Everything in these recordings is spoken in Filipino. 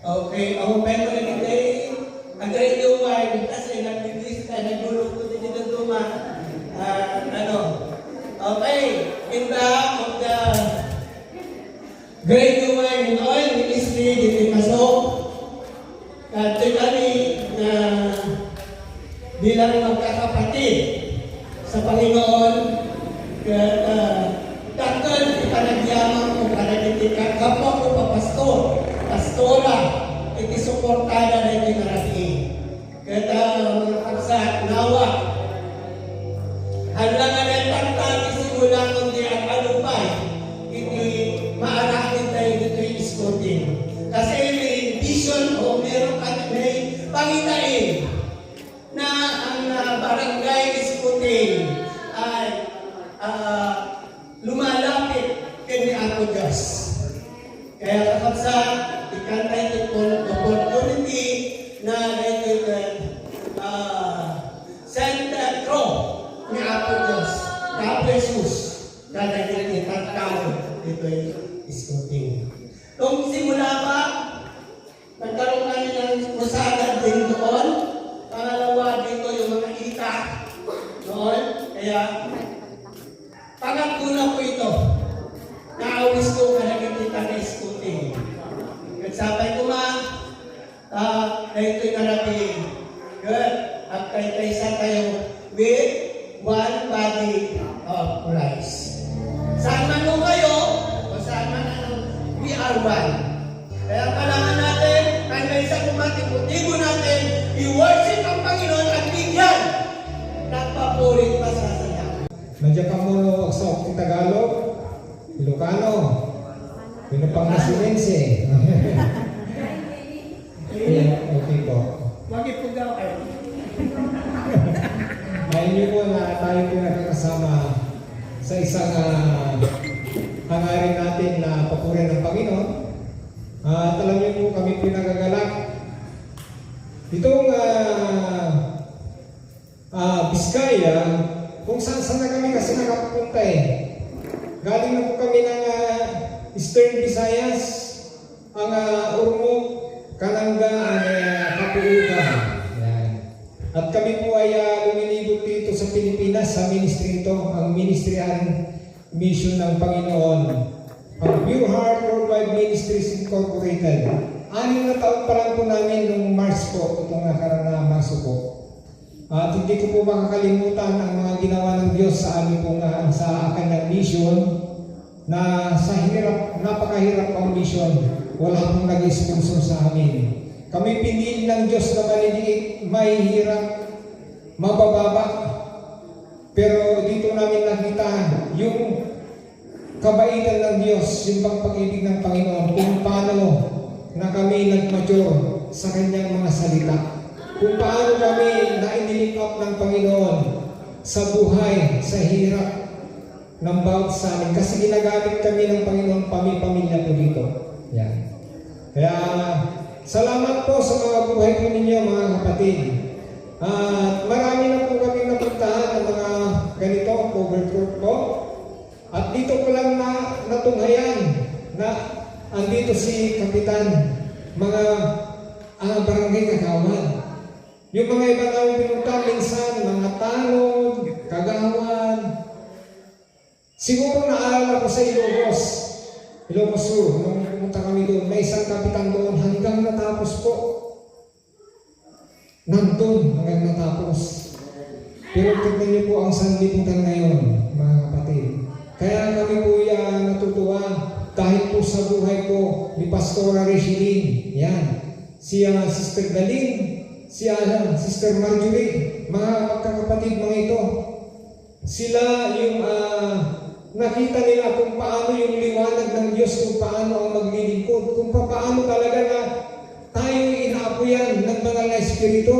Okay, ako pa mo na today. Ang grade one, kasi nag-release ka, nag-gulog ko din dito tuma. Okay, in the of the grade one in oil ministry, dito masok. Ito kami na bilang magkakapatid sa Panginoon. Takal ipanagyaman ko kanagitikan kapwa ko pa pastora, ikisuportada na iti narati. Kaya mga kapsat, nawa, halangan ang tantang isimulang kundi ang alupay, iti maarakin tayo dito yung iskutin. Kasi may vision o meron kami may pangitain na ang barangay iskutin ay lumalapit kay Apo Diyos. Kaya kapag ikantay ito opportunity na Santa Cross ni Apo Diyos, ni Apo Jesus, na nagiging tao dito yung iskutin. Nung simula pa, nagkaroon kami ng musagad din doon. Pangalawa dito yung mga ita noon. Kaya pangatuna po ito. Naawis ko kanagitita na iskutin. Nagsabay ko na ito'y narating. Good. At kaysa tayo with one body of Christ. Saan man mo kayo, o saan man we are one. Kaya kailangan natin, kahit sa kumatibo natin, i-worship ang Panginoon at bigyan. Nagpapurit pa sa saya. Medyo ka mo sa Tagalog, Ilocano, Pinapangasinense. Okay po. Magipugaw kayo. Ngayon niyo po na tayo po nakakasama sa isang hangarin natin na papurin ng Panginoon. At alam niyo po kami po nagagalak. Itong Biskaya, kung saan na kami kasi nakapunta eh. Galing na po kami ng Eastern Visayas, ang Ormoc, Kalanga, ang Kapuuga. At kami po ay lumilibot dito sa Pilipinas sa ministry ito, ang ministry and mission ng Panginoon. Ang Pure Heart Worldwide Ministries Incorporated. 6 na taon pa lang po namin nung March po, itong nakaraan na Marso po. At hindi ko po makakalimutan ang mga ginawa ng Diyos sa amin po sa kanyang mission na sa hirap, napakahirap ang mission. Wala pong nag-sponsor sa amin. Kami pinili ng Diyos na maliliit, may hirap, mabababa. Pero dito namin nakita yung kabaitan ng Diyos, yung pag-ibig ng Panginoon, kung paano na kami nag-mature sa kanyang mga salita. Kung paano kami na-inilip up ng Panginoon sa buhay, sa hirap ng bawat sa amin. Kasi ginagamit kami ng Panginoon pamilya po dito. Yan. Kaya salamat po sa mga buhay po ninyo mga kapatid. At marami na po kami napuntahan ng mga ganito, overcourt po. At dito ko lang natunghayan na andito si Kapitan, mga barangay Kagawan. Yung mga iba namin pinunta minsan, mga Tanod, Kagawan. Siguro naalala ko sa Ilocos Sur, nung pumunta kami doon, may isang kapitan doon hanggang natapos po. Nandun hanggang natapos. Pero tignan niyo po ang sanlibutan ngayon, mga kapatid. Kaya kami po natutuwa dahil po sa buhay ko ni Pastora Regine. Yan. Siya Sister Dalin, siya Sister Marjorie, mga magkakapatid mga ito. Sila yung nakita nila kung paano yung liwanag ng Diyos, kung paano ang maglilingkod, kung paano talaga na tayo inaapoyan ng mga na-espiritu.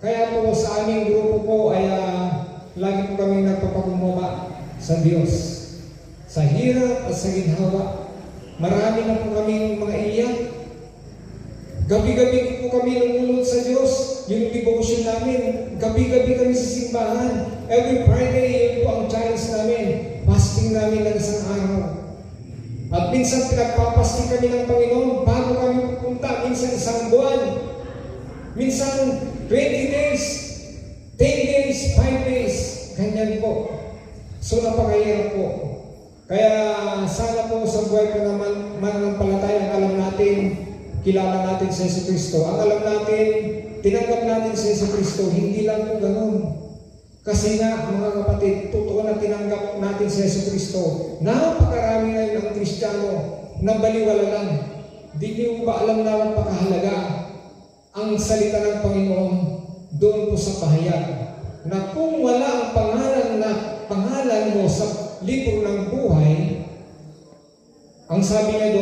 Kaya po sa aming grupo po ay lagi po kami nagpapakumbaba sa Diyos. Sa hirap at sa ginhawa, marami na po kami mga iyak. Gabi-gabi po kami nangulot sa Diyos. Yung devotion namin, gabi-gabi kami sa simbahan. Every Friday, yun po ang challenge namin. Fasting namin ng isang araw. At minsan pinagpapasting kami ng Panginoon bago kami pupunta sa isang buwan. Minsan 20 days, 10 days, 5 days, ganyan po. So napakahirap po. Kaya sana po sa buhay po naman mananampalataya, ang alam natin, kilala natin si Yesu Cristo. Ang alam natin, tinanggap natin si Yesu Cristo. Hindi lang po ganun. Kasi nga, mga kapatid, totoo na tinanggap natin si Yesu Cristo. Napakarami ngayon ang Kristiyano na baliwala lang. Di niyo ba alam na napakahalaga ang salita ng Panginoon doon po sa pahayag? Na kung wala ang pangalan mo sa libro ng buhay, ang sabi niya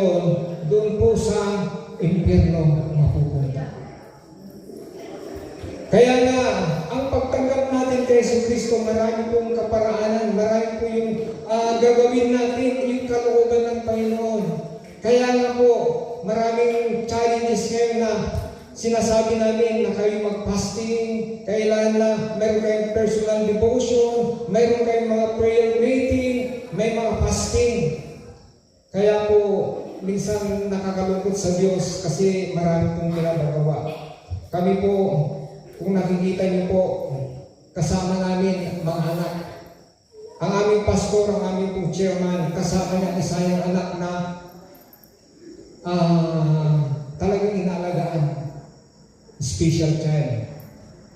doon po sa impyerno mapupunta. Kaya nga, ang pagtanggap natin kay Yesu Cristo, marami pong kaparaanan, marami po yung gagawin natin, yung kalooban ng Panginoon. Kaya nga po, maraming challenges ngayon na sinasabi namin na kayo mag-fasting, kailan na mayroon kayong personal devotion, mayroon kayong mga prayer meeting, may mga fasting. Kaya po, minsan nakakalungkot sa Diyos kasi marami pong ginagawa. Kami po, kung nakikita niyo po, kasama namin mga anak. Ang aming pastor, ang aming pong chairman, kasama niya isa yung anak na talagang inaalagaan. Special child.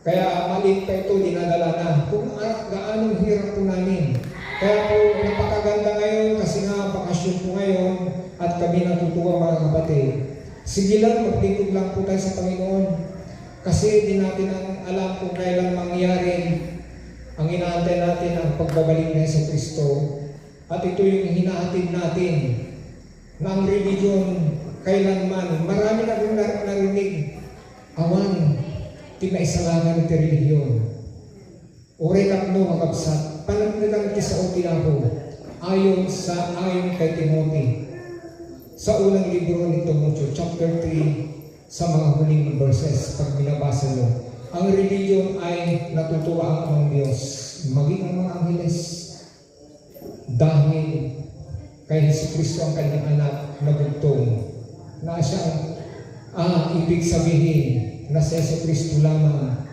Kaya maliit pa ito, dinadala na. Kung gaano hirap po namin. Kaya po napakaganda ngayon kasi nga bakasyon po ngayon at kami natutuwa mga kapatid. Sige lang, maglingkod lang po tayo sa Panginoon. Kasi di natin alam kung kailan mangyari. Ang inaantay natin ang pagbabalik ng Yesu Cristo. At ito yung hinahatid natin na ang religion kailanman. Marami na rin narinig. Awan, tinaisalangan iti religion. Ore kakno makabsat, panagdagang ti sa utinako, ayon kay Timothy. Sa unang libro ni Timothy, chapter 3, sa mga huling verses, pag binabasa mo, ang religion ay natutuwa ang Diyos, maging ang mga angeles, dahil kay Yesu Cristo ang kanyang anak na bugtong, na siyang ibig sabihin na si Yesu Cristo lamang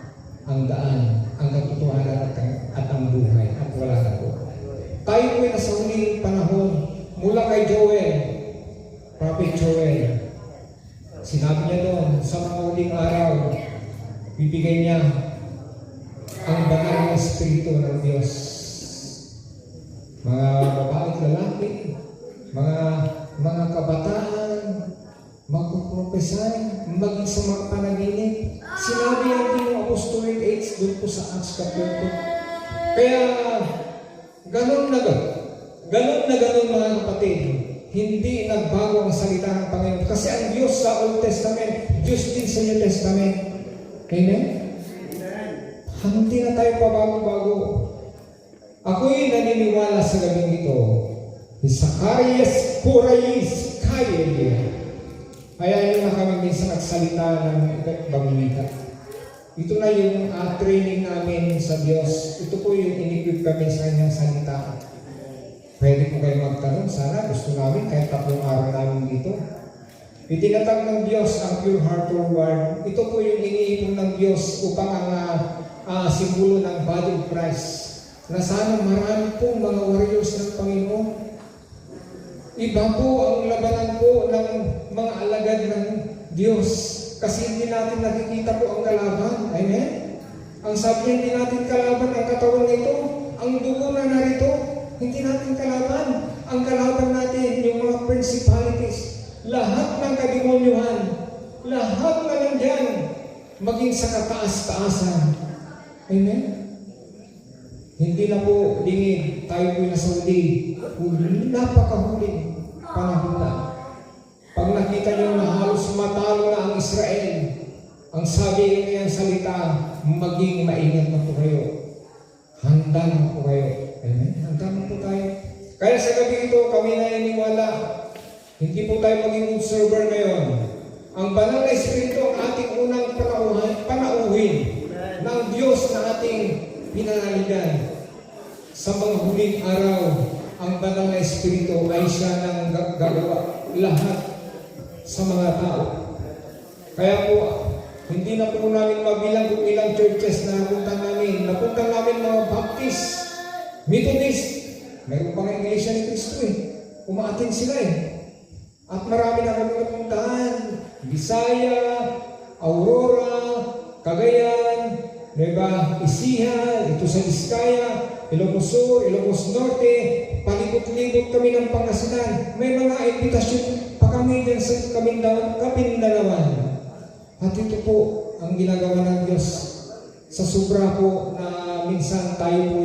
ang daan, ang katotohanan at ang buhay at wala na po. Tayo po ay nasa huling panahon mula kay Joel, Prophet Joel. Sinabi niya doon, sa mga huling araw, bibigay niya ang banal na Espiritu ng Diyos. Mga babae at lalaki, mga kabataan, magpropesay, maging sa mga panaginip. Sinabi natin yung Apostolic Acts doon po sa Acts chapter 2. Kaya, ganun na ganun mga kapatid. Hindi nagbago ang salita ng Panginoon. Kasi ang Diyos sa Old Testament, Diyos din sa New Testament. Amen? Hindi na tayo pabago-bago. Ako'y naniniwala sa gabing ito. Zacarias Purais Kaya. Kaya yun na kami minsan nagsalita ng bagumita. Ito na yung training namin sa Diyos. Ito po yung in-equip kami sa kanyang salita. Pwede po kayo magtanong. Sana gusto namin kahit 3 araw namin dito. Itinatag ng Diyos ang pure heart forward. Ito po yung iniipon ng Diyos upang ang simbolo ng body of Christ. Na sana marami pong mga warriors ng Panginoon. Iba po ang labanan po ng mga alagad ng Diyos. Kasi hindi natin nakikita po ang kalaban. Amen? Ang sabi hindi natin kalaban ang katawan nito. Ang dugo na narito, hindi natin kalaban. Ang kalaban natin, yung mga principalities, lahat ng kademonyuhan, lahat na nandyan, maging sa kataas-taasan. Amen? Hindi na po dingin, tayo po nasa huli. Napakahuling panahon na. Pag nakita niyo na halos matalo na ang Israel, ang sabi niyang salita, maging maingat na po kayo. Handa na po kayo. Amen? Handa na po tayo. Kaya sa gabi ito, kami naniniwala, hindi po tayo maging observer ngayon. Ang banal na Espiritu ang ating unang panauhin ng Diyos na ating pinanaligan. Sa mga huling araw, ang banal na Espiritu ay siya nang gagawa lahat sa mga tao. Kaya po, hindi na po namin mabilang kung ilang churches na napunta namin. Napunta namin mga Baptist, Methodist, mayroon pa nga Iglesia ni Cristo eh. Umaatin sila eh. At marami na kami napuntahan. Bisaya, Aurora, Cagayan, diba? Isihan, ito sa Vizcaya, Ilocos Sur, Ilocos Norte, palikot-likot kami ng Pangasinan. May mga imbitasyon pa kami dyan sa Kapindalawan. At ito po ang ginagawa ng Diyos sa sobra po na minsan tayo po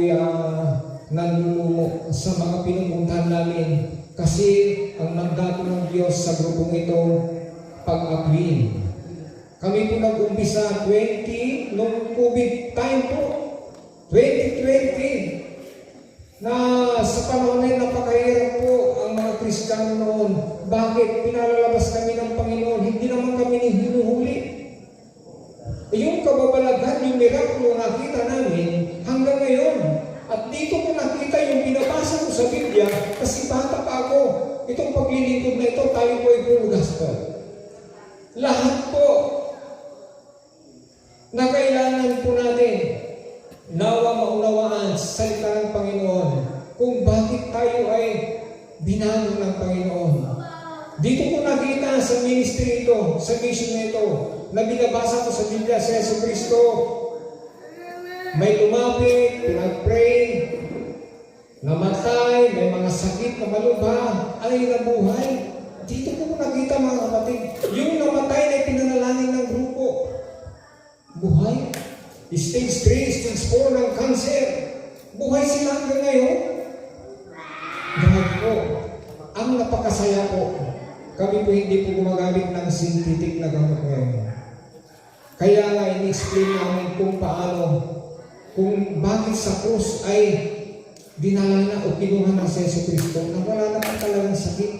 nanlulumo sa mga pinupuntahan namin kasi ang mandato ng Diyos sa grupong ito pag-akwin. Kami po nag-umpisa 20 nung COVID time po, 2020, na sa panahon na napakahirap po ang mga Kristiyano noon. Bakit? Pinalalabas kami ng Panginoon, hindi naman kami hinuhuli. Yung kababalaghan, yung mirakulo nakita namin hanggang ngayon. At dito ko nakita yung binabasa ko sa Biblia kasi bata pa ako. Itong paglilingkod na ito, tayo po ay full gospel. Lahat po na kailangan po natin nawa maunawaan sa salita ng Panginoon kung bakit tayo ay binago ng Panginoon. Dito ko nakita sa ministry ito, sa mission ito, na binabasa ko sa Biblia sa Yesu Cristo, may lumapit, pinag-pray, namatay, may mga sakit na malubha, ay nabuhay. Dito ko nakita mga kapatid, yung namatay na pinanalangin ng grupo, buhay. Stage 3, stage 4 ng cancer. Buhay sila hanggang ngayon. Dahil po, ang napakasaya po, kami po hindi po gumagamit ng synthetic na gamot ngayon. Kaya nga in-explain namin kung paano, kung bakit sa krus ay dinala na o kinuha ng Yesu Cristo na wala naman talagang sakit.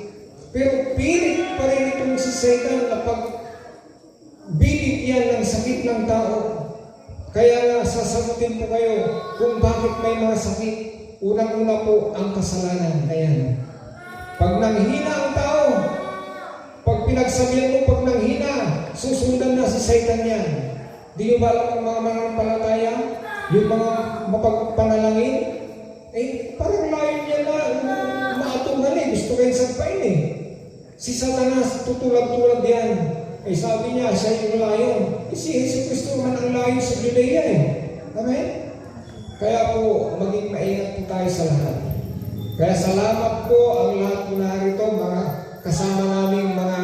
Pero pilit pa rin itong si Satan na pagbibigyan ng sakit ng tao. Kaya nga sasagutin po kayo kung bakit may mga sakit. Unang-una po ang kasalanan. Ayan. Pag nanghina ang tao, pag pinagsabihan mo pag nanghina, susundan na si Satan yan. Di nyo ba alam ang mga mananampalataya? Yung mga mapagpanalangin? Eh, parang layo niya na maatungan eh. Gusto kayong sagpain eh. Si Satanas, tutulad-tulad yan. Eh sabi niya, siya yung layon. Eh si Jesus Cristo man ang layon sa Judea eh. Amen? Kaya po, maging maingat po tayo sa lahat. Kaya salamat po ang lahat po narito, mga kasama naming mga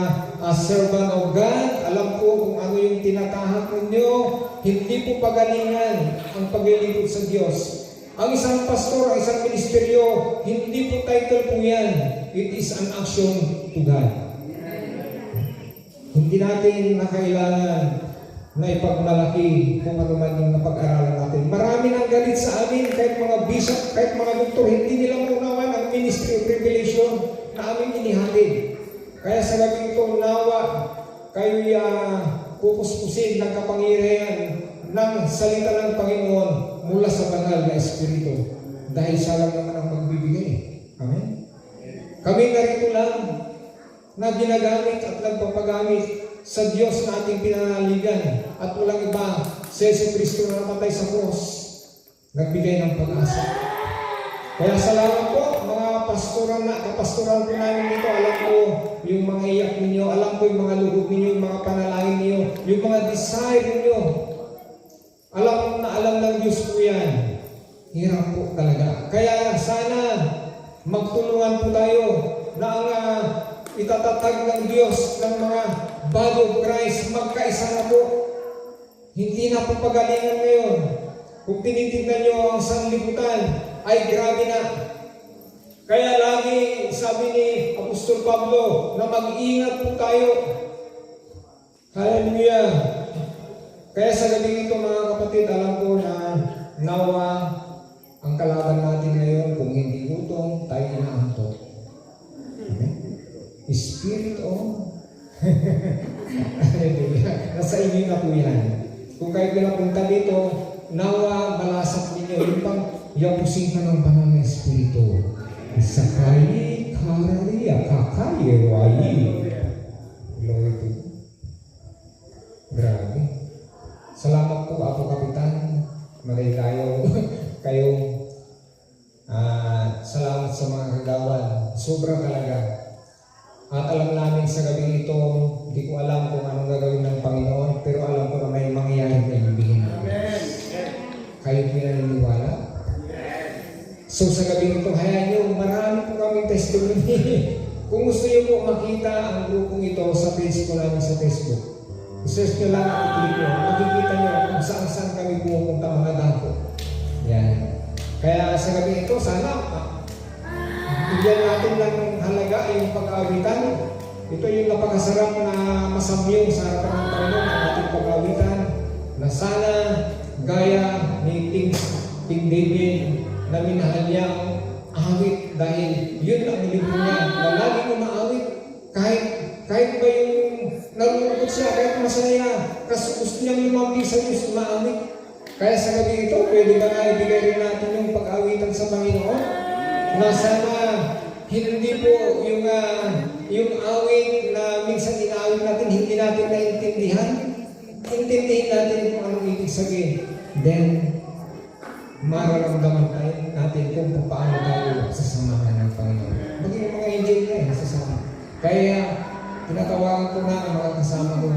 servant of God. Alam po kung ano yung tinatahak ninyo. Hindi po pagalingan ang paglilingkod sa Diyos. Ang isang pastor, ang isang ministeryo, hindi po title po yan. It is an action to God. Hindi natin na kailangan na ipagmalaki kung ano man yung napag-aralan natin. Marami nang galit sa amin, kahit mga bishop, kahit mga doktor, hindi nila maunawan ang ministry of revelation na aming inihatid. Kaya sa gabing ito, nawa, kayo'y pupuspusin ng kapangyarihan ng salita ng Panginoon mula sa banal na Espiritu. Dahil siya lang naman ang magbibigay. Amen? Kami narito lang na ginagamit at nagpapagamit sa Diyos na ating pinanaligan at walang iba sa Yesu Cristo na namatay sa cross, nagbigay ng pag-asa. Kaya salamat po mga pastoran na kapastoran po namin dito. Alam ko yung mga iyak ninyo, alam ko yung mga lugod ninyo, yung mga panalangin ninyo, yung mga desire ninyo. Alam na alam ng Diyos po yan. Hirap po talaga. Kaya sana magtulungan po tayo na ang itatatag ng Diyos ng mga body of Christ, magkaisa na po. Hindi na po pagalingan ngayon. Kung tinitignan nyo ang sanlibutan, ay grabe na. Kaya lagi sabi ni Apostol Pablo na mag-iingat po tayo. Hallelujah. Kaya sa gabi ito mga kapatid, alam ko na nawa ang kalaban natin ngayon, kung hindi gutom, tayo inaantok. Spirit on. Nasa inyo na po yan. Kung kayo pinapunta dito, nawa malasap ninyo. Yung pang yapusin ka ng banal na Espiritu. Sakai karari akakai wayi. Glory to God. sobra talaga. At alam namin sa gabi ito, hindi ko alam kung anong gagawin ng Panginoon, pero alam ko na may mangyayari na ibigin namin. Kayo pinaniniwala? So sa gabi ito, hayaan nyo, marami po kaming testimony. Kung gusto nyo po makita ang grupong ito sa page ko namin sa Facebook, i-search nyo lang ang i-click nyo. Makikita nyo kung saan kami pumupunta mga dako. Yan. Kaya sa gabi ito, sana bigyan natin ng halaga yung pag-aawitan. Ito yung napakasarap na masamyong sa harapan ng Panginoon ang ating pag-aawitan na sana gaya ni King David na minahal niya ang awit dahil yun ang libro niya na lagi umaawit kahit ba yung nalulungkot siya, kahit masaya kasi gusto niyang lumampi sa Diyos, umaawit. Kaya sa gabi ito, pwede ba na ibigay rin natin yung pag-awitan sa Panginoon? Na sana hindi po yung awit na minsan inaawit natin, hindi natin naintindihan. Intindihin natin kung anong ibig sabihin. Then, mararamdaman natin kung paano tayo sasamahan ng Panginoon. Maging mga angel na sasama. Kaya, tinatawagan ko na ang mga kasama ko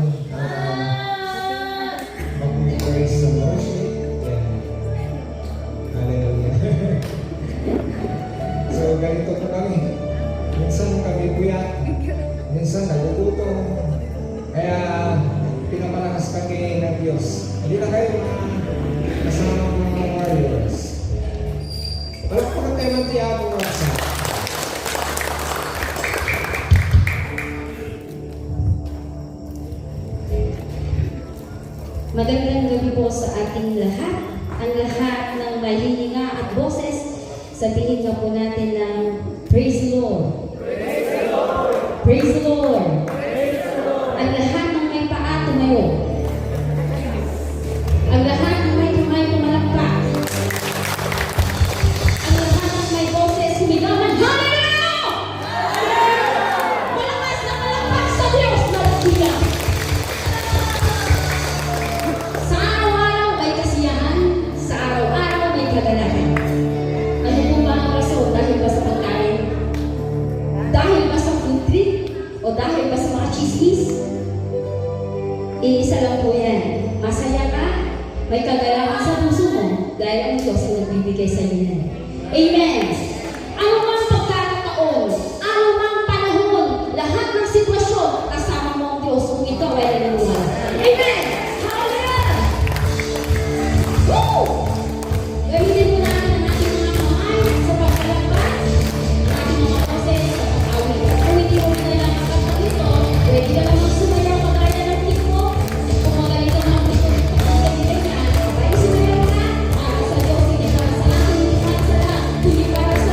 mag-praise sa worship. Yan. Hallelujah. So, ganito po kami. Minsan kami buyat. Minsan nagugutom. Kaya, pinapalakas kami ng Diyos. Hindi na kayo kasama ng mga warriors. Palakpakan tayo ng tiyabo ng sa. Magandang gabi po sa ating lahat. Ang lahat ng mahihinga at boses, sabihin na po natin ng Praise the Lord. Praise the Lord. Praise the Lord. Praise the Lord. Ang lahat ng may paa tumayo. Ang lahat ng may kamay pumalakpak. Ang lahat ng may boses humigawan. Hallelujah! Malakas na malakpak sa Diyos na nagbilang. Sa araw-araw may kasiyahan, sa araw-araw may kaganahan. Ano po ba ang rason? Dahil ba sa pagkain? Dahil ba sa food trip? O dahil ba sa mga chismis? Iisa lang po yan. Masaya ka, may kagalakan sa puso mo dahil ang Diyos ang nagbibigay sa iyo yan. Amen! Ano mang pagkakataon, ano mang panahon, lahat ng sitwasyon, kasama mo ang Diyos kung ito ay naniniwala. Amen! Hallelujah! Woo! Gamitin mo natin ang ating mga kamay sa pagkalakbay, ang ating mga boses sa pag-awit. Kung hindi mo na lang ang dito, pwede ka namang sumayaw kagaya ng tipo. Kung magaling ka ng tipo, kung galing ka, abay sumayaw ka. Para sa Diyos, hindi para sa atin, hindi para sa lahat, hindi para sa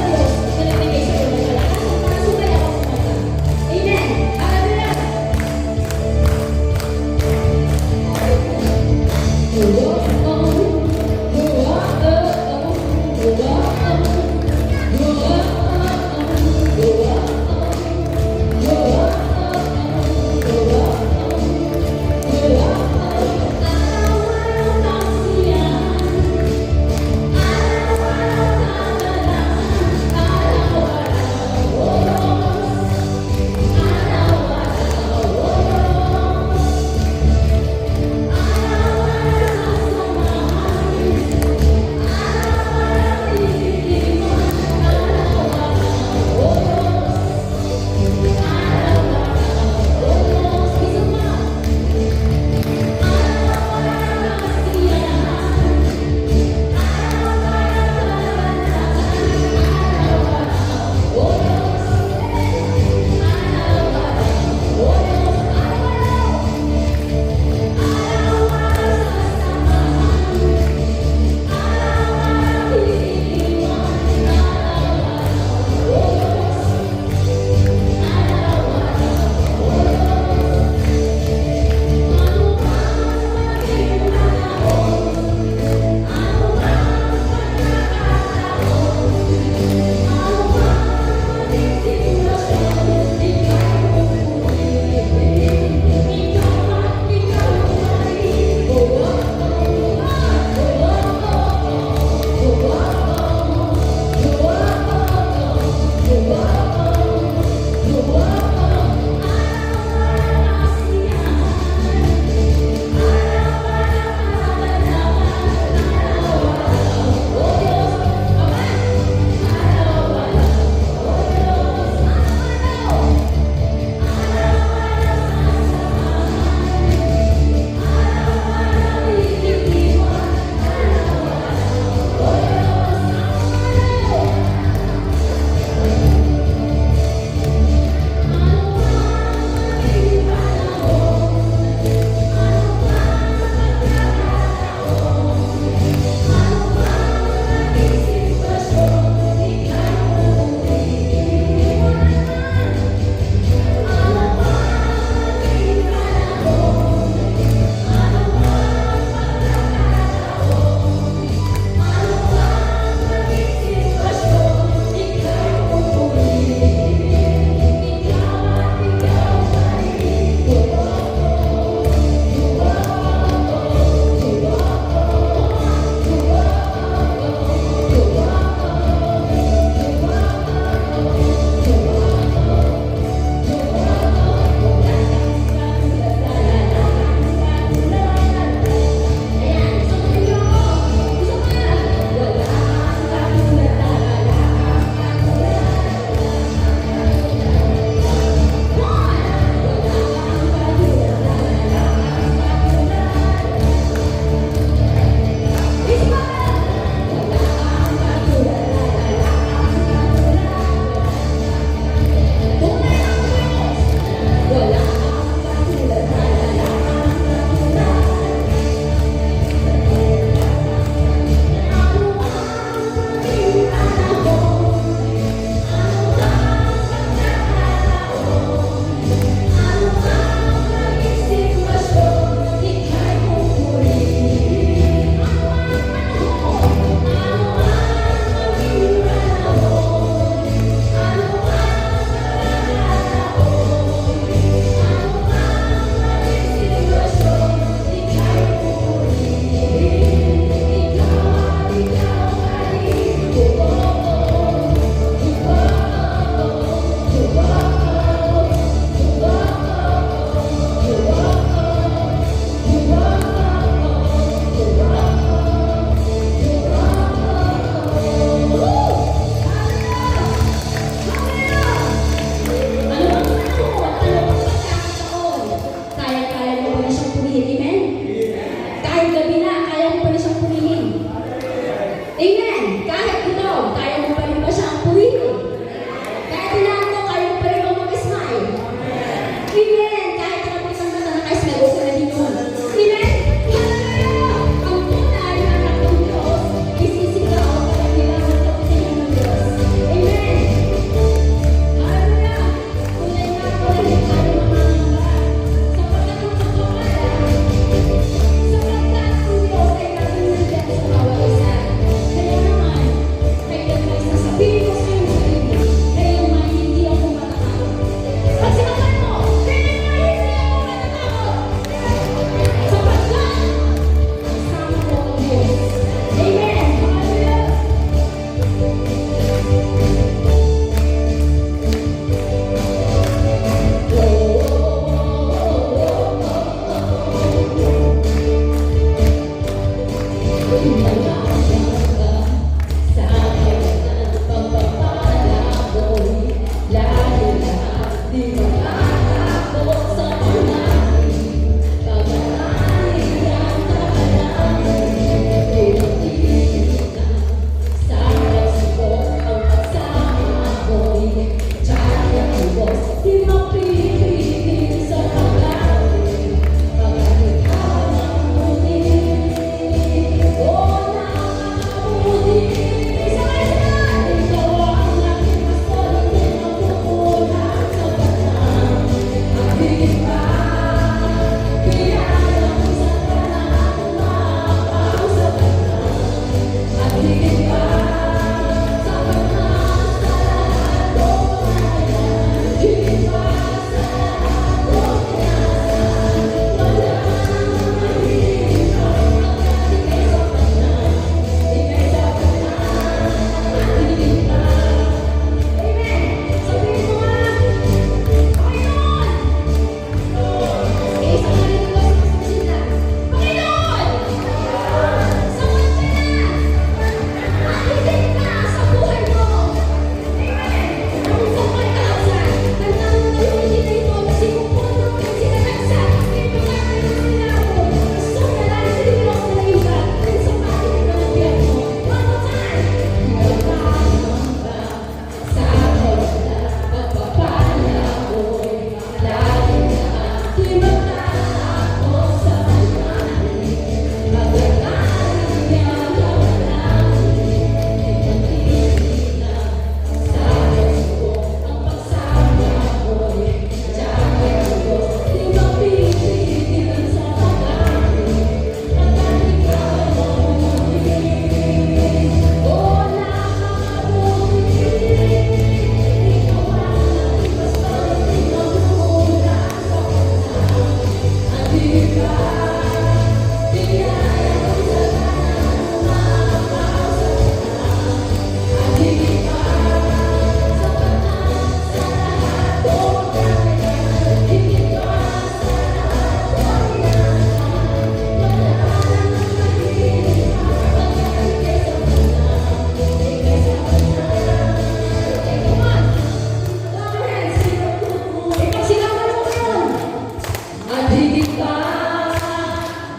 higit pa,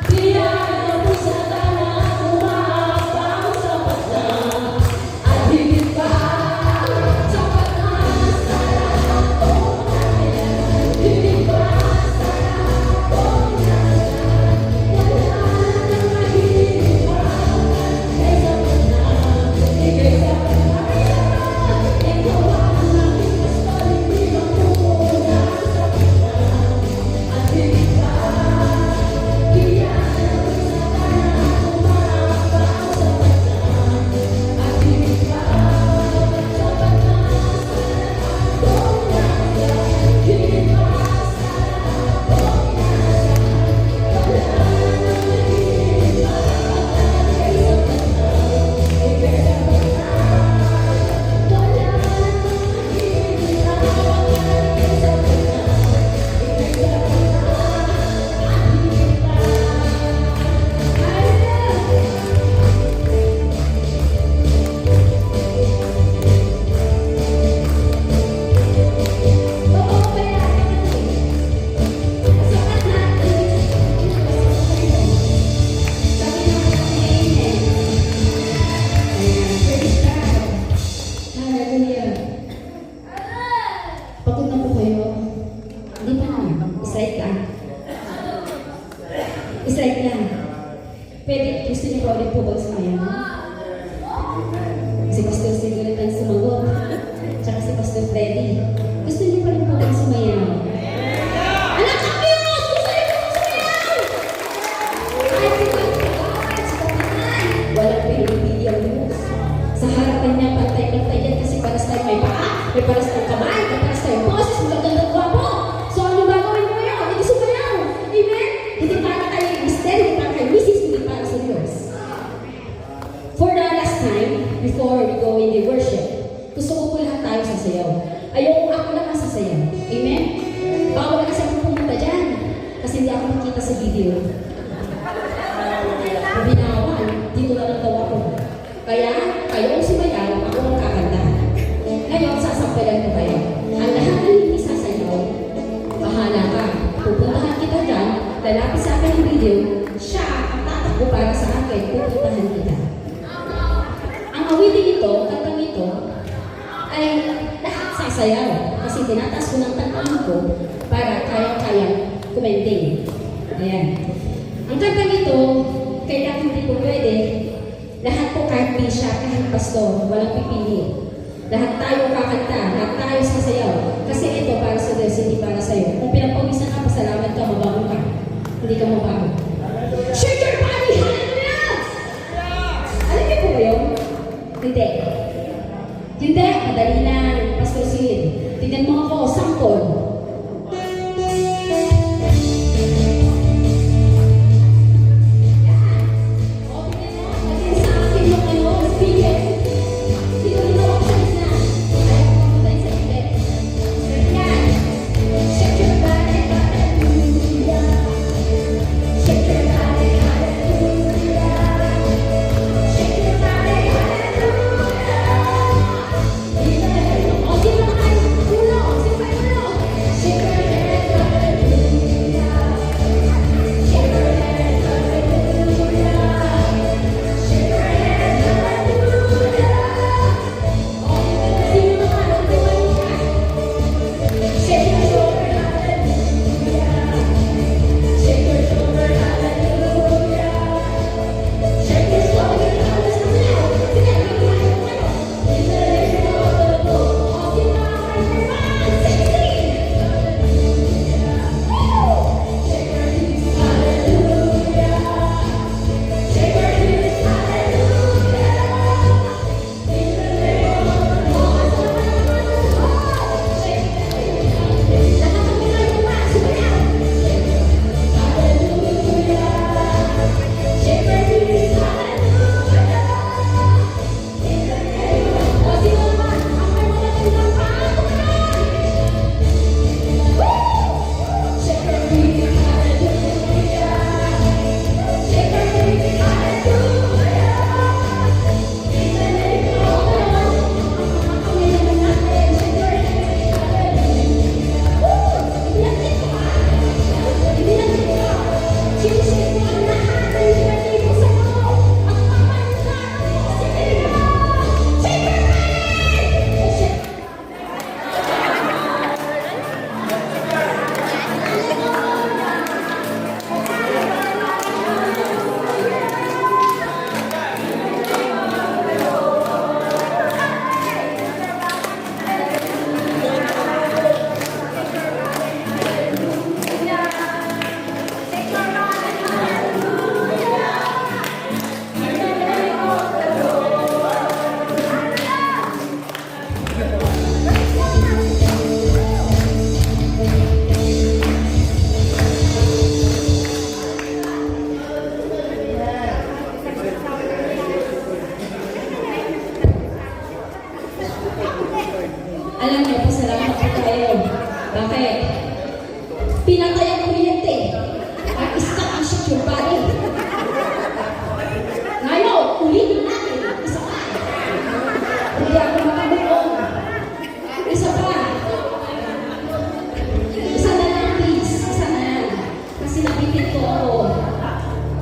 biyaya mo sa tanang umabang sapat na. At higit pa, sapat na sa lahat kong kaya. Higit pa sa lahat kong kaya. Wala nang mahirap pa, ay sapat na, ika'y sapat na. Ikaw ang aking pastor, hindi magkukulang sapat na. At higit pa, biyaya mo sa tanang umabang sapat na. At higit pa, sapat na sa lahat kong kaya. Higit pa sa lahat kong kaya. Wala nang mahirap pa, ay sapat na, ika'y sapat na. Wala nang mahirap pa, ay sapat na, ika'y sapat na. Pagod na po kayo? Hindi pa naman. Isayt lang. Isayt lang. Pwede, gusto niyo pa ulit po ba sumayaw? Si Pastor Sigurd ang sumagot. Tsaka si Pastor Freddy. Gusto niyo pa rin po ba sumayaw? Anak ka Diyos! Gusto niyo po sumayaw! Ay, si God! Si Kapitay! Walang pinipili ang Diyos. Sa harapan niya, pantay-pantay yan kasi paras tayo may paa, may paras tayo kamay, may paras tayo boses, magaganda gwapo. So ano gagawin mo yun? Hindi sumayaw. Amen? Hindi para tayo mister, hindi para kayo misis, hindi para sa Diyos. For the last time, before we go in the worship, gusto ko po lahat tayo sasayaw. Ayoko ako lang ang sasayaw. Amen? Bawal kasi ako pumunta dyan. Kasi hindi ako makita sa video. Binawan, dito na lang daw ako. Kaya, kayo ang sumayaw, ako ang kakanta. Ngayon, sasampalan ko kayo. Ang lahat ng hindi sasayaw, bahala ka. Pupuntahan kita dyan, lalapit sa akin ang video, siya ang tatakbo para sa akin, pupuntahan kita. Ang awitin ito, kantang ito, ay lahat sasayaw. Kasi tinataas ko ng tantan ko para kaya-kaya kumenting. Ayan. Ang kantang ito, kaya hindi po pwede, lahat po kahit bisya, kahit pastor, walang pipili. Lahat tayo kakanta, lahat tayo sasayaw. Kasi ito para sa Diyos, hindi para sa'yo. Kung pinagpawisan ka, pasalamat ka, mabango ka. Hindi ka mabango. Shake your body! Hallelujah! Alam niyo po ba yun? Hindi. Hindi, madali lang. Pastor Sid. Tignan mo ako, sample. Uno, kasi nabitin ko ako.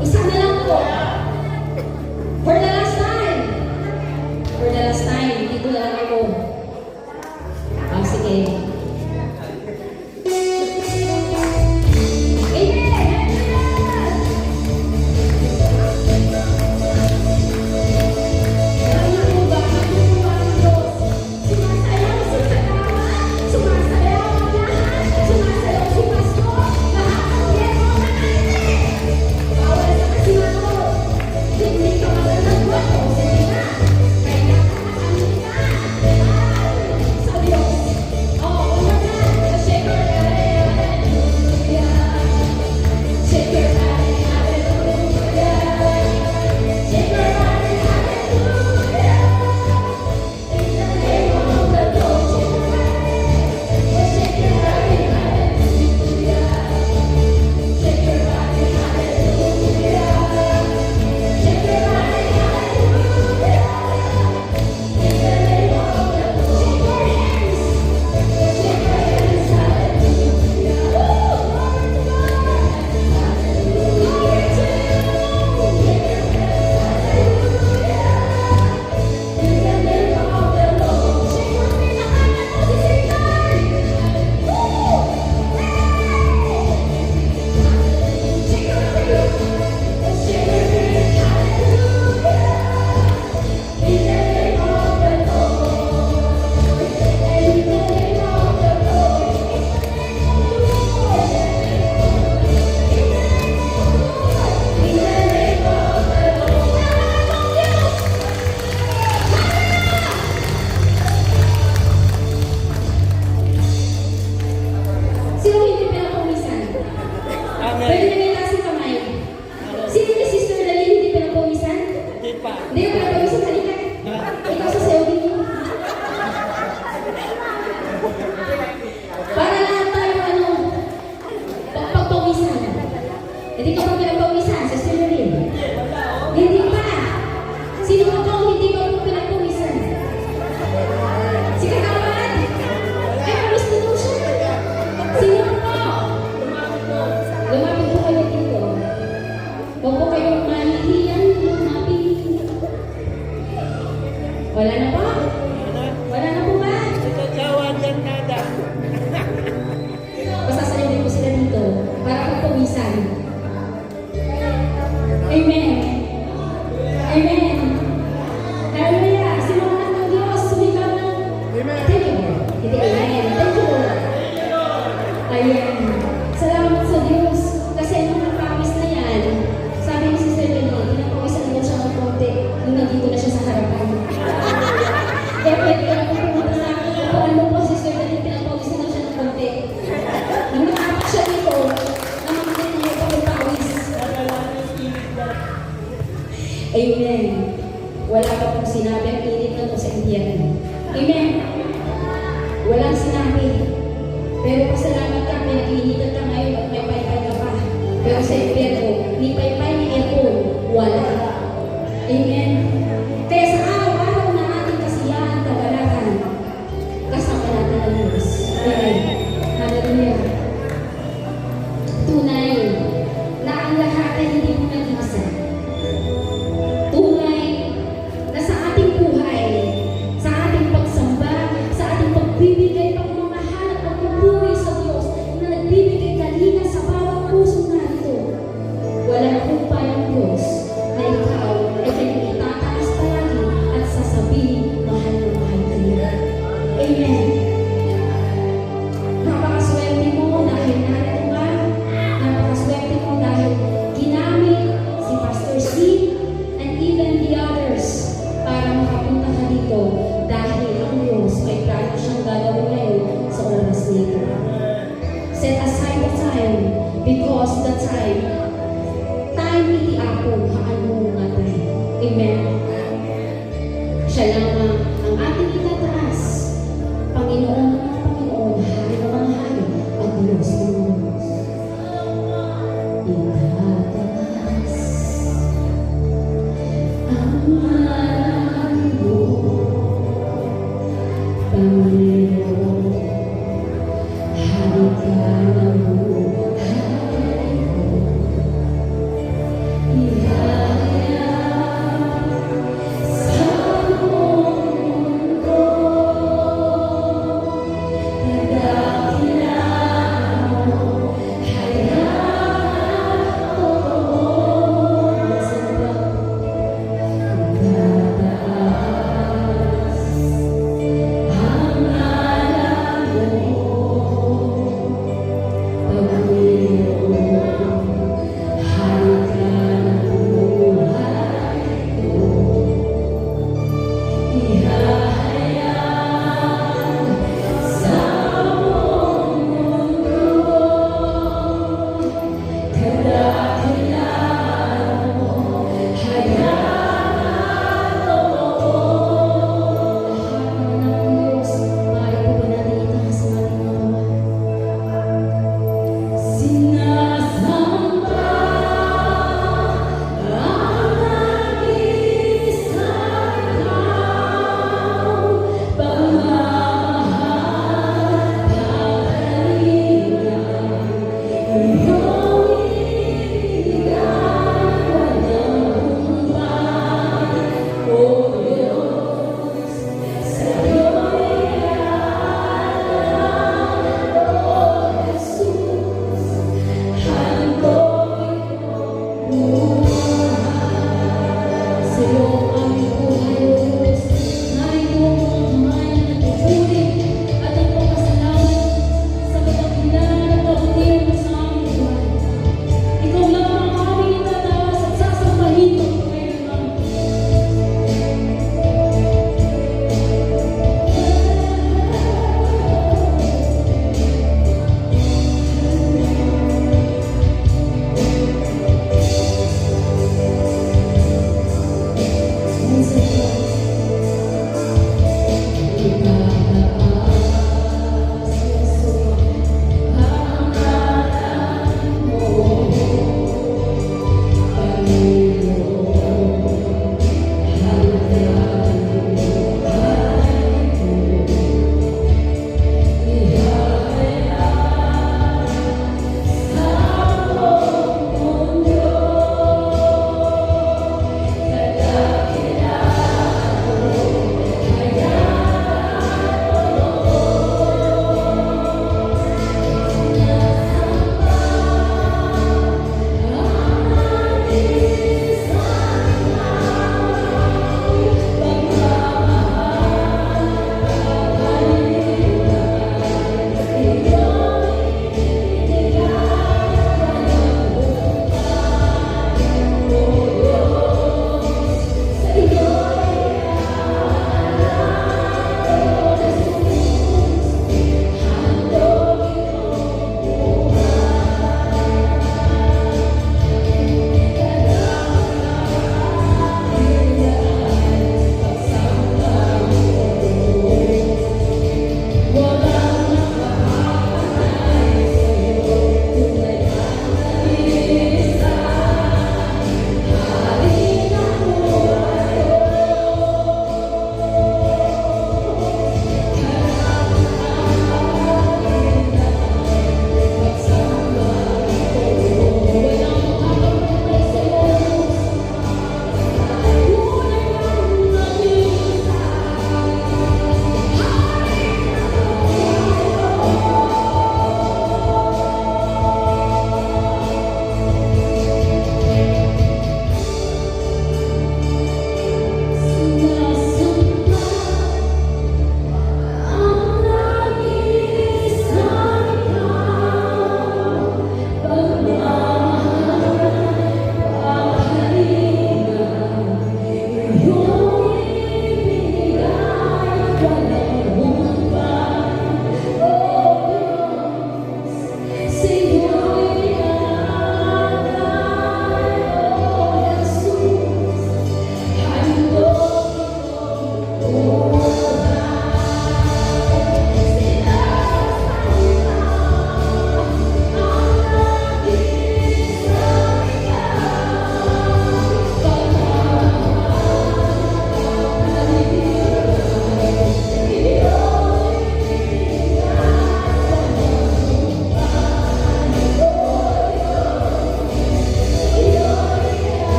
Isa na lang po. For the last time. For the last time, dito na lang ako. Sige. Wala na po? Wala na po ba? Basta salibin po sila dito para pagpawisan. Amen. Amen. Hallelujah. Simulan ng Diyos. Sumigaw ng thank you, Lord. Hindi, amen. Thank you, Lord. Ayan. Salamat sa Diyos. Kasi nung nag-promise na yan, sabi ni Sister Lenny, pinapawisan mo siya ng konti nung nandito na siya sa harapan. Kaya pwede ka na po pumunta sa akin. Kung ano po, Sister Lenny, pinapawisan na siya ng konti. Nung nakapak siya dito, namakit niya yung pagpapawis. Amen. Wala pa pong sinabi ang init na po sa Indian. Amen. Walang sinabi. Pero pasalamat ka, pinag-iinitan ka ngayon at may paypay ka pa. Pero sa impyerno, ni paypay ni aircon, wala. Amen. Kaya sa araw-araw na ating kasiyahan, kagalakan, kasama natin ang Diyos. Amen. Hallelujah. Tunay na ang lahat ay hindi mo nag-isa. Tunay na sa ating buhay, sa ating pagsamba, sa ating pagbibigay, pagmamahal at pagpupuri sa Diyos na nagbibigay kalinga sa bawat puso narito. Walang humpay ang Diyos na ikaw ay kanyang itataas palagi at sasabihin, mahal na mahal ka niya. Amen. Napakaswerte mo dahil narito ka. Napakaswerte mo dahil ginamit si Pastor C and even the others para makapunta ka dito dahil ang Diyos may plano siyang gagawin ngayon sa oras nito. Set aside the time because the time iti ako haan mo nga tayo. Amen. Siya lamang ang ating itataas. Panginoon ng mga Panginoon, hari ng mga hari, at Diyos ng mga Diyos. Itataas ang ngalan mo, Panginoon, hari ka ng buhay ko.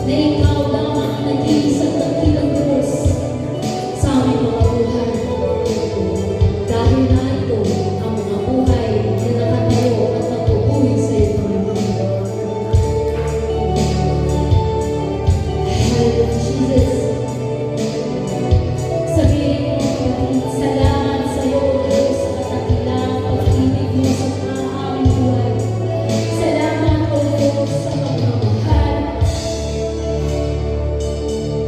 na ikaw lamang ang nag-iisang dakilang Diyos sa aming mga buhay. Dahil narito ang mga buhay na nakatayo at natutuloy sa iyo, Panginoon. Hallelujah, Jesus. Sabihin mo, kapatid, salamat sa iyo, Diyos, sa katakilang pag-ibig mo sa aming buhay. Salamat, O Diyos, sa pagmamahal.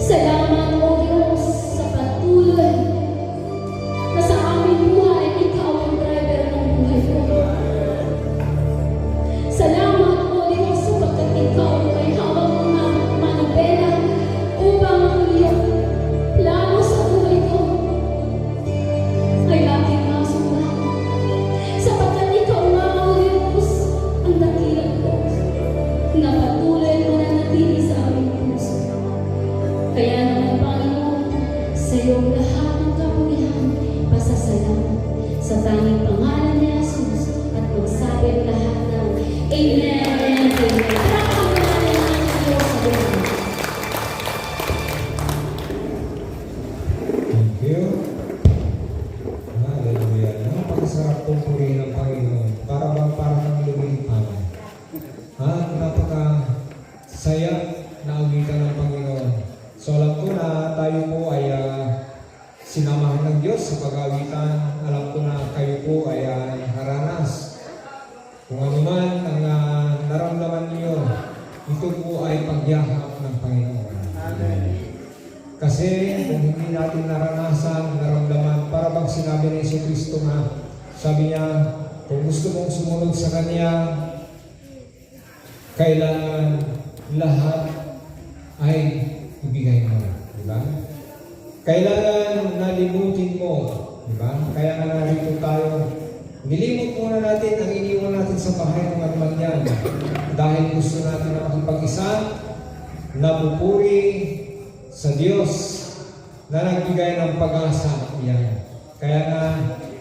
Salamat, O Diyos, sa patuloy na sa aming buhay, ikaw ang driver ng buhay ko. Salamat, O Diyos, sapagkat ikaw ay hawak ng manubela upang ang iyong plano sa buhay ko ay aking masundan. Sapagkat ikaw nga, O Diyos, ang dakilang Diyos na patuloy mananatili sa aming puso. Kaya naman, Panginoon, sa iyong lahat ng kapulihan, pasasalamat sa tanging pangalan ni Jesus at magsabi ang lahat ng Amen and Amen. Palakpakan natin ang Diyos sa buhay. Thank you. Hallelujah. Napakasarap pupurihin ng Panginoon. Para kang lumilipad. Napakasaya na awitan ng Panginoon. So alam ko na tayo po ay sinamahan ng Diyos sa pag-awitan. Alam ko na kayo po ay haranas. Kung ano man ang naramdaman niyo, ito po ay pagyakap ng Panginoon. Kasi kung hindi natin naranasan, naramdaman, para bang sinabi ni Jesucristo na, sabi niya, kung gusto mong sumunod sa Kanya, kailangan lahat ay ibigay mo. Diba? Kailangan nalimutin mo. Diba? Kaya nga narito tayo. Nilimot muna natin ang iniwan natin sa bahay ng anuman yan. Dahil gusto natin na makipag-isa, napupuri sa Diyos na nagbigay ng pag-asa. Yan. Kaya nga,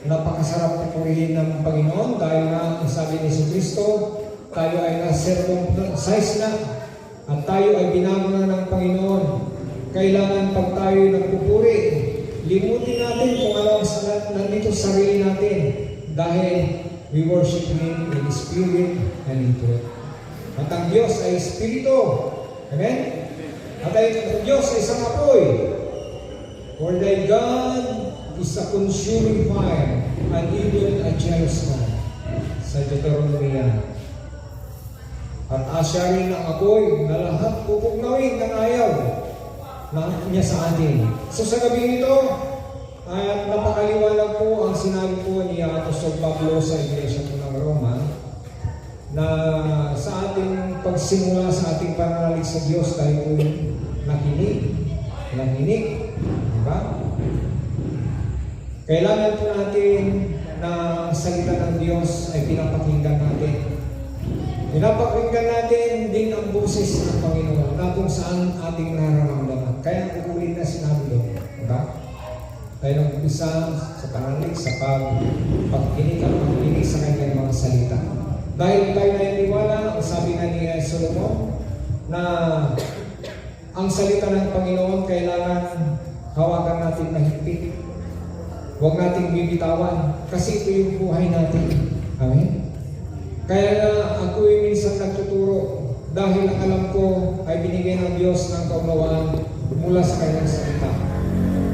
napakasarap pupurihin ng Panginoon dahil nga, sabi ni Jesucristo, tayo ay na-circumcise na at tayo ay binago na ng Panginoon. Kailangan pag tayo nagpupuri, limutin natin kung ano ang nandito sa sarili natin dahil we worship Him in spirit and in truth. At ang Diyos ay Espiritu. Amen? At ang Diyos ay isang apoy. For thy God is a consuming fire and even a jealous God. Sa Deuteronomy yan. At asya rin ang apoy na lahat pupugnawin ng ayaw na niya sa atin. So sa gabi nito, at napakaliwanag po ang sinabi po ni Apostol Pablo sa Iglesia po ng Roma na sa ating pagsimula sa ating pananalig sa Diyos tayo po nakinig. Diba? Kailangan po natin na salita ng Diyos ay pinapakinggan natin. Pinapakinggan natin din ang boses ng Panginoon na kung saan ating nararamdaman. Kaya uulit na sinabi doon. Diba? Tayo nag-umpisa sa pananalig, sa pagkinig at pagkinig sa kanyang mga salita. Dahil tayo naniniwala, ang sabi nga ni Solomon, na ang salita ng Panginoon kailangan hawakan natin na higpit. Huwag nating bibitawan kasi ito yung buhay natin. Amen? Kaya na ako ay minsan nagtuturo dahil ang alam ko ay binigay ng Diyos ng kaunawaan mula sa kanyang salita.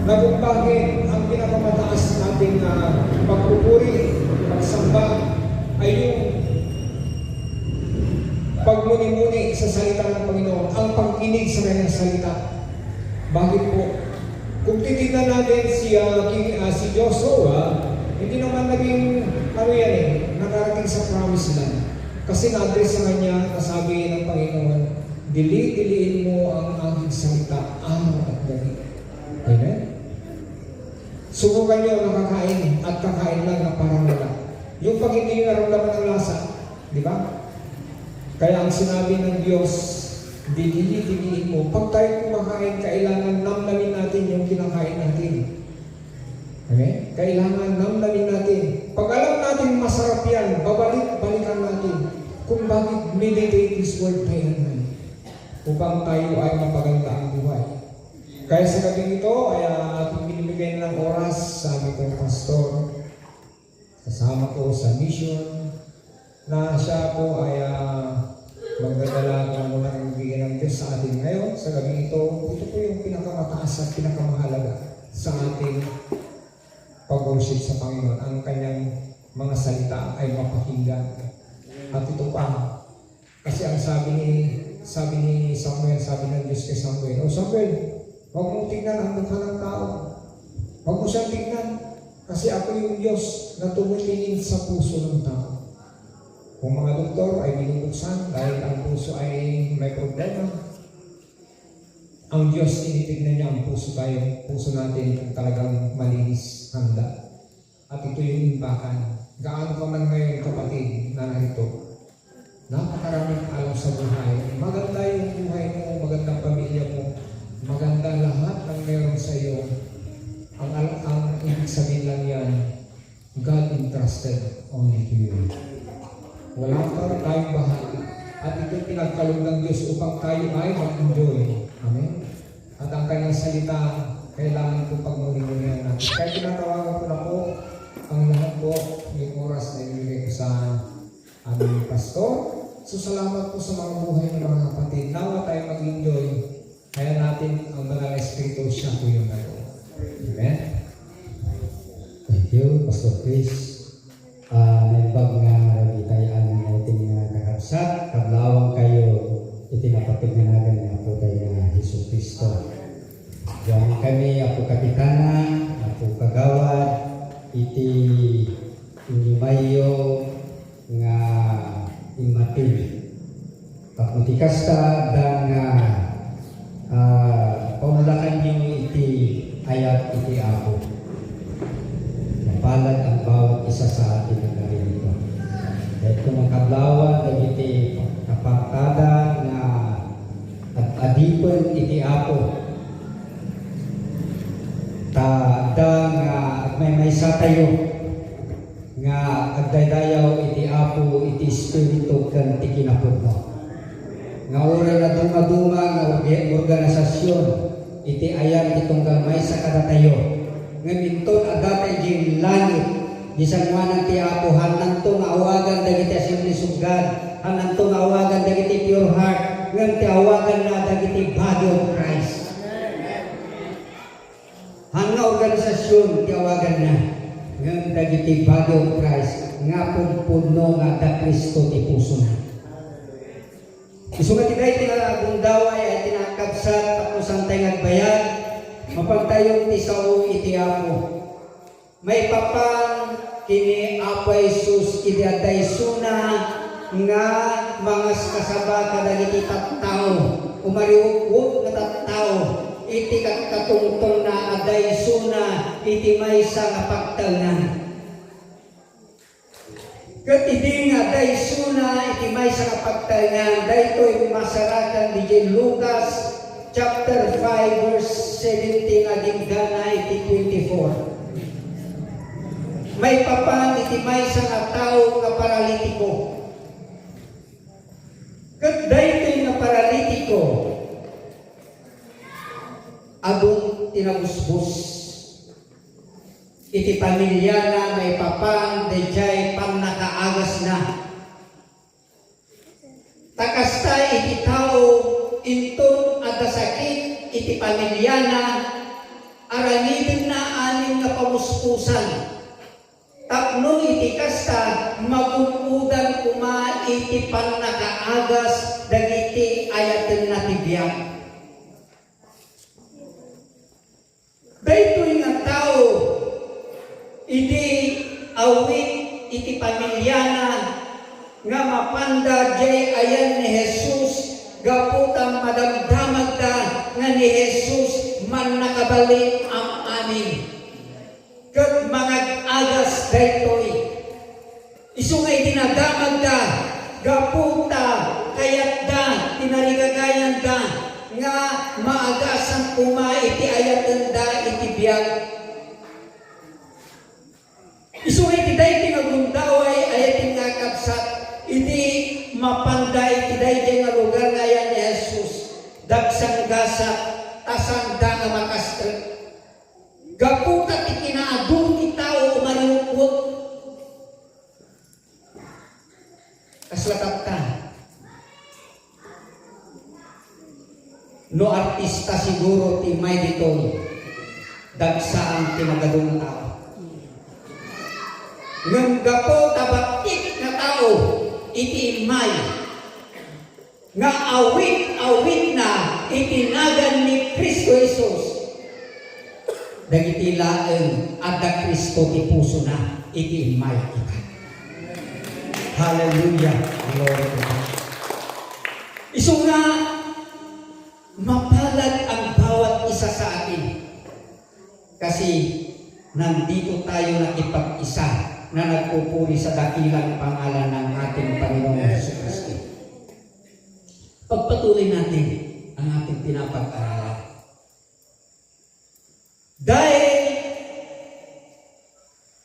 Na kung bakit ang pinakamataas nating pagpupuri, pagsamba ay yung pagmuni-muni sa salita ng Panginoon, ang pagkinig sa kanyang salita. Bakit po? Kung titignan natin si Joshua, hindi naman naging nakarating sa promised land. Kasi na-address sa kanya, nasabi ng Panginoon, dili-diliin mo ang aking salita, araw at gabi. Amen? Subukan nyo nakakain at kakain lang na parang wala. Yung pag hindi nyo naramdaman ng lasa, di ba? Kaya ang sinabi ng Diyos, dili-diliin mo. Pag tayo kumakain, kailangan namnamin natin yung kinakain natin. Okay? Kailangan namnamin natin. Pag alam natin masarap yan, balikan natin kung bakit meditate this word day and night. upang tayo ay mapaganda ang buhay. Kaya sa gabing ito ay ating binibigay ng oras sa aming pong pastor. Kasama ko sa mission na siya po ay magdadala ng mula ng bigyan ng Diyos sa atin ngayon. Sa gabing ito, ito po yung pinakamataas at pinakamahalaga sa ating pag-worship sa Panginoon. Ang kanyang mga salita ay mapakinggan. At ito pa, kasi ang sabi ni Samuel, sabi ng Diyos kay Samuel, "O Samuel, huwag mong tignan ang mukha ng tao. Huwag mo siyang tignan. Kasi ako yung Diyos na tumitingin sa puso ng tao." Kung mga doktor ay binubuksan dahil ang puso ay may problema, ang Diyos tinitignan niya ang puso natin kung talagang malinis, handa. At ito yung imbakan. Gaano ka man ngayon, kapatid, na narito, napakaraming alam sa buhay. Maganda yung buhay mo, magandang pamilya mo, maganda lahat ng meron sa iyo. Ang ibig sabihin lang yan, God entrusted only to you. Wala pa tayong bahagi. At ito pinagkaloob ng Diyos upang tayo ay mag-enjoy. Amen? At ang kanyang salita, kailangan po pagmuli-mulihan natin. Kaya tinatawagan ko na po ang lahat po yung oras na ibigay ko sa aming pastor. So salamat po sa mga buhay ng mga kapatid. Nawa tayo mag-enjoy. Kaya natin ang banal na espiritu, siya po yung nagawa. Amen? Thank you, Pastor Chris. Naibag nga nagitayaan ng ating kakabsat, kablawang kayo itinapatugnagan ng Apo tayo na Hesus Kristo. Diyan kami, Apo Kapitana, Apo Kagawad, iti inimayo nga imatil. Pakutikasta dan paulakan niyo iti ayat iti Apo. Mapalad ang bawat isa sa atin na narito. Dahil kung makablawan ng iti kapangkada na at adipan iti Apo. Tada nga may sa tayo nga agdaydayaw iti Apo iti Espiritu kan ti kinapod mo. Nga oras na duma-duma nga organisasyon iti ayan itong gamay sa kadatayo. Nga minton adatay jing langit bisan wanang ti Apo hananto nga awagan dagiti Assembly of God, hananto nga awagan dagiti Pure Heart, nga ti awagan na dagiti Body of Christ. Hanga organisasyon ti awagan na nga dagiti Body of Christ nga puno nga da Kristo ti puso na. Isugat iti tinagong daway ay tinakabsat tapos ang tayo nagbayad mapagtayong ti sao iti Apo. May papan kini Apo Jesus iti aday suna nga mga kasaba kadagiti tattao umariwok nga tattao iti katungtong na aday suna iti maysa nga pagtalnan. Kat iti nga aday suna iti maysa nga pagtalnan daytoy masarakan di Lucas chapter 5 verse 17 aging gana iti 24. May papan iti maysa nga tao nga paralitiko. Kat daytoy nga paralitiko adung tinabusbus iti pamilya na may papan dayjay pang nakaagas na. Takasta iti tao inton ada sakit iti pamilya na aranidin na anin nga pamuspusan. Tapno iti kasta magukudan kuma iti pan nakaagas dagiti ayaten na tibiyang. Daytoy nga tao iti awit iti pamilya na nga mapanda jay ayan ni Jesus gaputang madamdamag da nga ni Jesus man nakabalik ang amin. Kat mga agas daytoy isungay dinadamag da gaputa kayat da tinarigagayan da nga maagasan kuma iti ayatan da iti biyag. Isungay tiday tinagundaway ayatin nga kapsat iti mapanday tiday nga lugar nga yan ni Jesus. gasak tasanda nga makastre. Gaputa ti kinaadun ti tao umariukot. Kaslakat ka. No artista siguro ti may dito dagsa ang tinagadong tao. Ngam gapo tabatik na tao iti imay nga awit na itinagan ni Kristo Jesus. Dagiti laeng ada Kristo ti puso na iti imay kita. Hallelujah. Glory to God. Isu nga mapalad ang bawat isa sa atin. Kasi nandito tayo nakipag-isa na nagpupuri sa dakilang pangalan ng ating Panginoong Jesucristo. Pagpatuloy natin ang ating pinapag-aralan. Dahil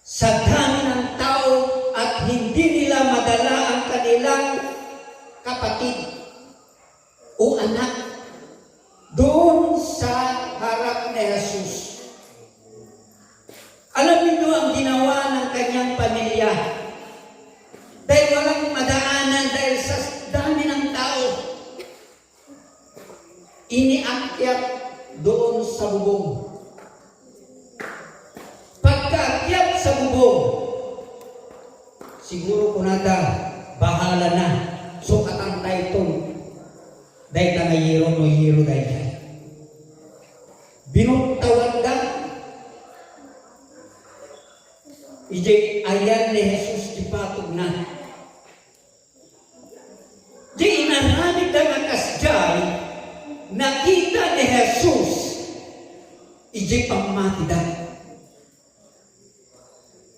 sa dami ng tao at hindi nila madala ang kanilang kapatid o anak doon sa harap ni Jesus. Alam niyo ang ginawa ng kanyang pamilya. Dahil walang madaanan dahil sa dami ng tao. Iniakyat doon sa bubong. Pagkaakyat sa bubong, siguro kunada, bahala na. So katantay ito. Dahil na no hiro dahil. Binuntawan ka. Ije ayan ni Jesus di patog na. Di inaramid ang kasjay, nakita ni Jesus, ije pamati da.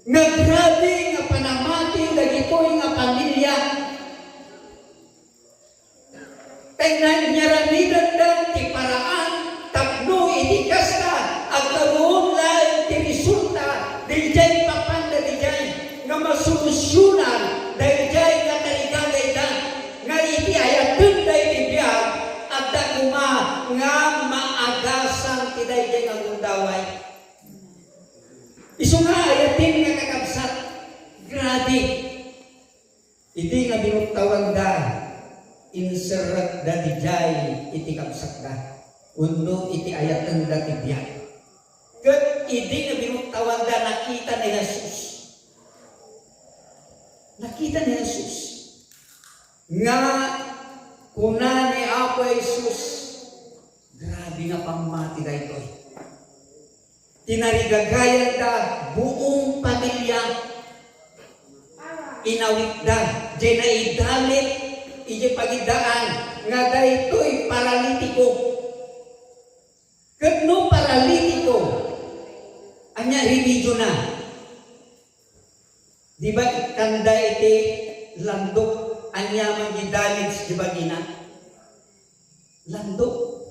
Nagrabe nga panamati dagitoy nga pamilya. Tingnan niya ramidan dan ti paraan, tapno iti kasta, agkaroon lang ti resulta, dijay papanda dijay, nga masolusyonan, dijay nga taligagay da, nga iti ayatun da iti biyag, at daguma nga maagasan ti dijay nga gundaway. Isu nga ayatin nga kakabsat, grabe, iti nga binuktawan da, inserat da dijay iti kabsak da. Undo iti ayatan da ti biyag. Ket idi nga binuktawan da nakita ni Jesus. Nakita ni Jesus. Nga kuna ni Apo Jesus. Grabe nga pamati da ito. Tinarigagayan da buong pamilya. Inawit da. Diyan na idalit ije pagidaan nga daytoy paralitiko. Ket no paralitiko anya remedyo na. Di ba ikanda iti landok anya magidalits di ba gina? Landok.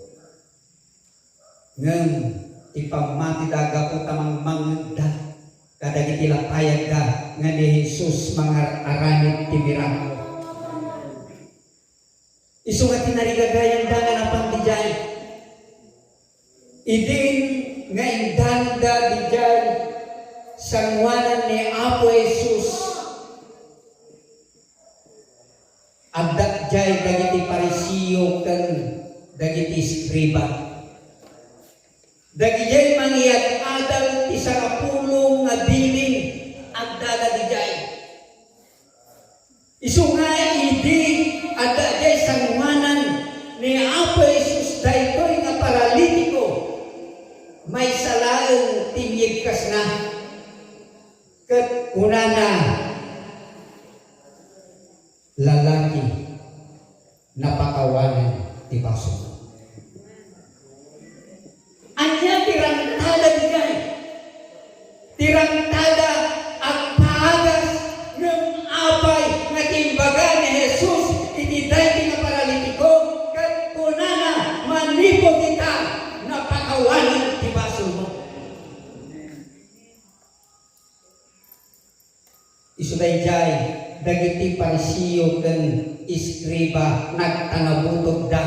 Ngem ipamati daga ko tamang mangda kadagiti lapayag da nga ni Jesus mga aranit ti miraklo. Isu nga tinarigagayan da nga napangdijay. Idin nga indanda dijay sangwanan ni Apo Jesus. Agdak jay dagiti parisiyo ken dagiti skriba. Dagijay mangiyak adal ti sarapulong nga bilin agdala dijay. Isu nga idi ada jay sangwanan ni Apo Jesus daytoy nga paralitiko may salaeng tinyigkas na ket kunana lalaki napakawanan ti baso. Anya tirangtada digay. Tirangtada at paagas ng apay na timbaga ni Jesus iti dayti nga paralitiko ket kunana manipo kita napakawanan ti baso mo. Isudayjay dagiti parisiyo ken iskriba nagtanabutok da.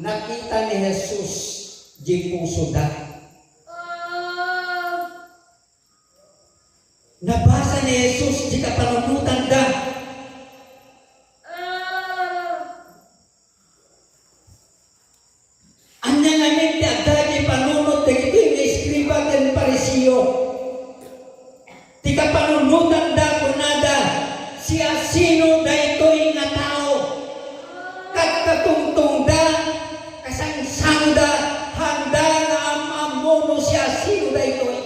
nakita ni Jesus di puso da. Nabasa ni Jesus di kapanunutan da. Anya namin di agad di panunod dagito yung eskriba ken Pariseo. Di kapanunutan da kunada siya sino da ito'y nga tao. Katungtong da kasangsang da handa nga amamono siya sino da ito'y.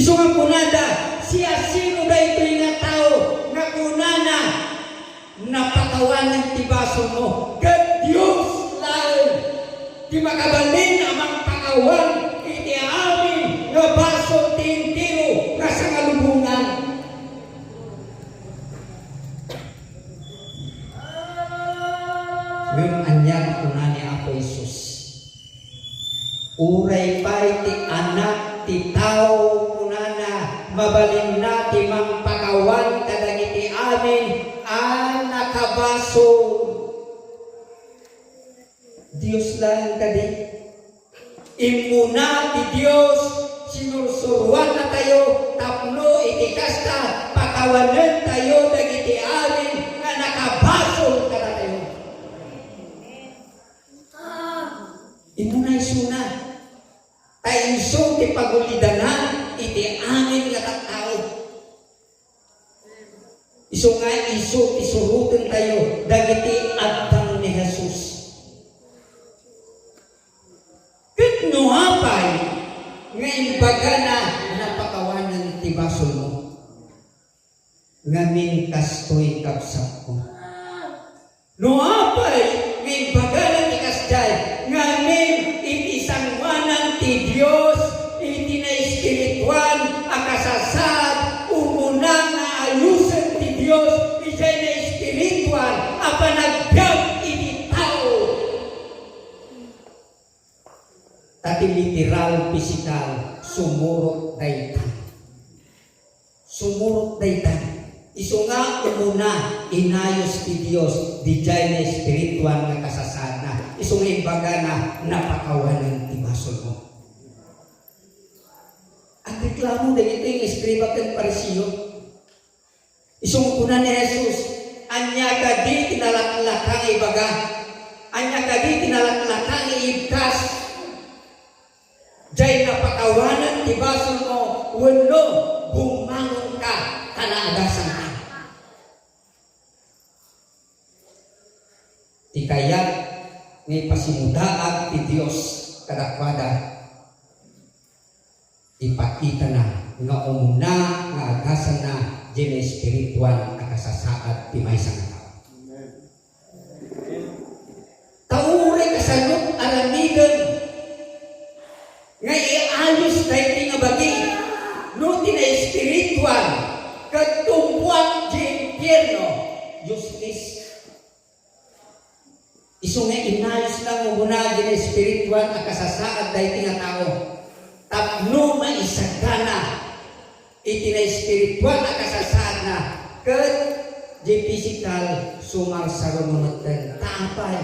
Isu nga kunada siya sino da ito'y nga tao nga kunana napakawanan ti baso mo. God Diyos lain di makabalin amang pakawan iti amin nga baso tintiro nga sa kalubungan. Ngayon anyang kunani ako Isus. Uray pa iti anak ti tao kunana mabalin na ti mang pakawan kadagiti amin ang nakabaso. Diyos lang kadi. Imuna ti Diyos sinursuruan na tayo tapno iti kasta pakawanan tayo dagiti amin nga nakabaso kada tayo. Imuna isuna tayo iso ti pagulidanan iti amin nga tao. Iso nga iso isurutan tayo dagiti adtang ni Jesus. Ket no hapay nga imbaga na napakawanan ti baso mo. Ngamin kastoy kapsat ko. No hapay nga imbaga na ti kasday ngamin iti sangwanan ti Dios iti na espiritual akasasad umuna nga ayusen ti Dios iti na espiritual apanagbiag iti tao. Tati literal, physical, sumurot daytan. Sumurot daytan. Isu nga umuna inayos ti Dios di jay na espiritual nga kasasana. Isu nga imbaga na napakawanan ti basol mo. At reklamo dagito yung eskriba ken Pariseo. Isu nga kuna ni Jesus, anya ka di tinalaklakang ibaga. Anya ka di tinalaklakang iibkas. Jay napakawanan ti basol mo, wenno bumangon ka kanaagasan ka. Ti kayat ngay pasimudaag ti Dios kadakwada ipakita na nga umuna nga agasan na jay espiritual akasasaad ti maysa nga tao. Tauray kasanot aramigan nga iayos dahi nga bagi no ti na espiritual katumpuan di impierno justice. Isu nga inayos lang muna di na espiritual akasasaad dahi nga tao tapno maisagana iti na espiritual akasasaad na ket di physical sumarsarumunod tapay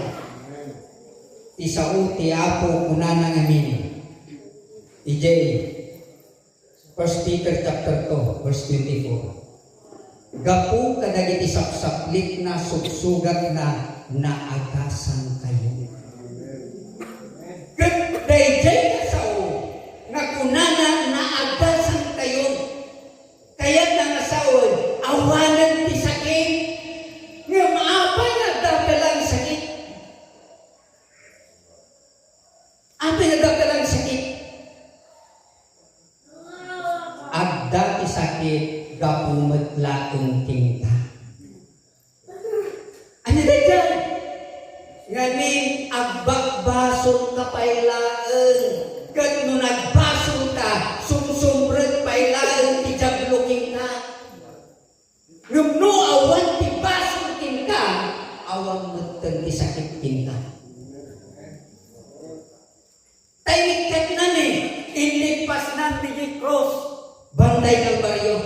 ti sao ti Apo kunana ngamin. EJ, 1 Peter chapter 2, verse 24. Gapu kadagiti sapsaplik na sugsugat na naagasan kayo. Dayjay na sao, nga kunana naagasan kayo. Kaya't na nga sao, awanan ti sakit. Nga maapay na dakalang sakit. Apay na dakalang sakit. Agda ti sakit gapumet laeng tingta. Ano dyan? Ngamin agbakbasol ka pailaeng. Kat no nagbasol ka, sumsumret pailaeng ti jabloking ka. Ngumno awan ti basol king ka, awang meten ti sakit king ka. Taimikat na ni, ilipas na ti cross. Bantay Kalbaryo.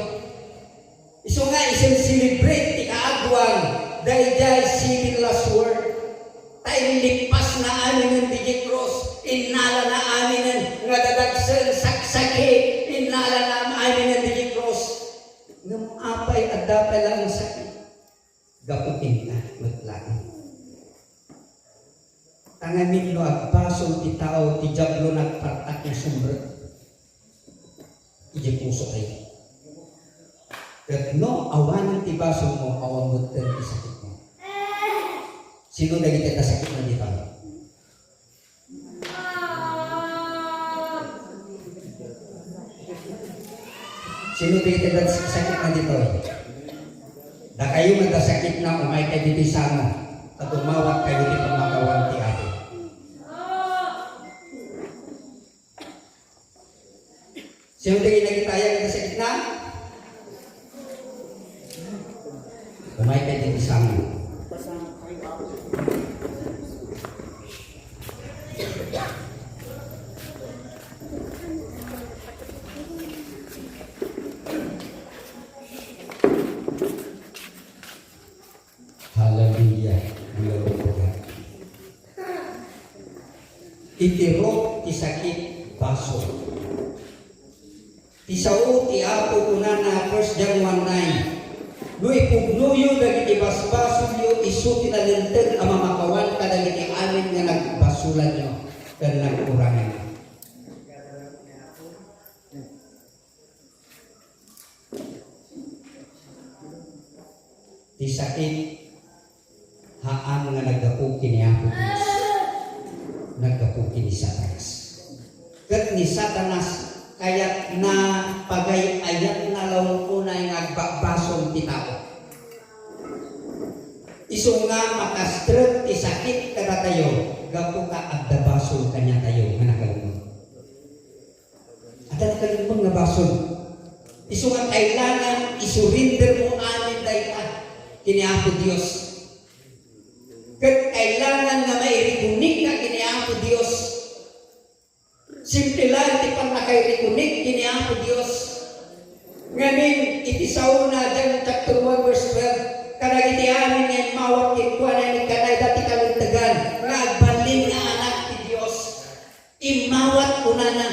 Isu nga isang celebrate ti kaagwang dahil civil last word. inlipas na amin ng digi cross, inala na amin nga dadagsan saksaki, inala na amin ng digi cross. Nung apay at dapat lang ang sakit, gaputin na, maglaan. Tangamin lo at basong ti tao, ti jablo nagpartak ng sumbro. Iji puso kayo. Kat no, awanan ti basong mo, awang ti sakit mo. Sino na kita sakit na dito? Sino na kita sakit na dito? Da kayo magkasakit na umay kayo dito sa mo at umawat kayo dito pamagawan ti ate. Sino na kinagitaya magkasakit na? Umay kayo dito sa mo. Hallelujah. Itirok ti sakit baso. Ti sao ti apo kunana 1 John 1:9. No ipugnuyo dagiti basbaso yo isu tinalinteg ang mamakawan kadagiti amin nga nagbasulan nyo ken nagkurangan. Ti sakit haan nga naggapuki ni Apo Diyos. Naggapuki ni Satanas. Kat ni Satanas kayat na pagay-ayat na lawang unay nagbabasong ti tao. Iso nga makastrut ti sakit kada tayo, gapu ka adda basol kanya tayo nga nakalumon. Adda nakalumon nga basol. Iso nga kailangan isurinder mo amin dayta kini Apo Diyos. Kat kailangan nga mairikunik ka kini Apo Diyos. Simple lang ti pang nakairikunik kini Apo Diyos. Ngamin iti sauna John chapter 1 verse 12. Kanang iti amin ngayon mawag kitwa na ni kanay dati kaluntagan. Nga agbalin nga anak ti Diyos. Imawat kunana.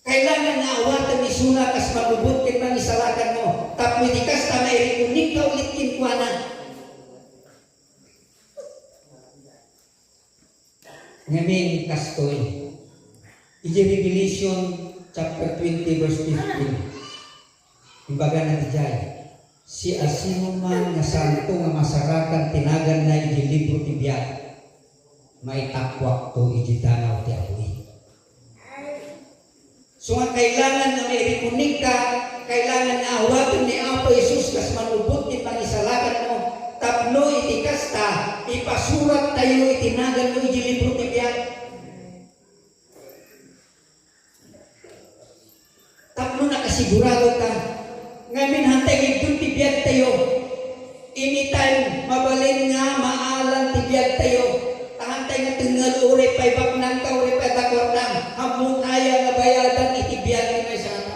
Kailangan nga awatan ni suna kas mabubot kin mangisalakan mo. Tapos di kas ta mairikunik ka ulit kinkwana. Ngamin kastoy. Iji Revelation chapter 20 verse 15. Imbaga na dijay. Si asino man nga santo nga masarakan tinagan na iji libro ti biyak. May takwak to iji danaw ti apoy. So nga kailangan na may rikunik ka, kailangan na awatin ni Apo Jesus kas manubot ni pangisalakan mo. Tapno iti kasta, ipasurat tayo itinagan mo iji libro ti biyak. Tapno nakasigurado ka, ngamin hantay ito ti biyak tayo. Anytime mabalin nga maalan ti biyak tayo. Tahantay nga tingal uri pa'y baknang ka uri pa'y takwarnang. Hamong kaya nga bayadan iti biyak ni may sana.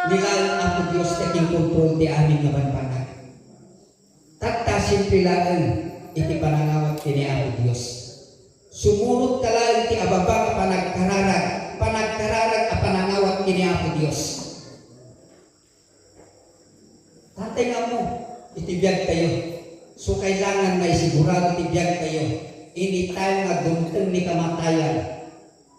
Nilalang Apo Diyos taking kontrol ti amin nga banpanag. Tatta simpilaan iti panangawat kini Apo Diyos. Sumunod talaan ti ababa ka panagkararag a panangawat kini Apo Diyos. Tatay nga mo, itibiyag tayo. So kailangan may sigurado itibiyag tayo. Anytime nga dumteng ni kamatayan,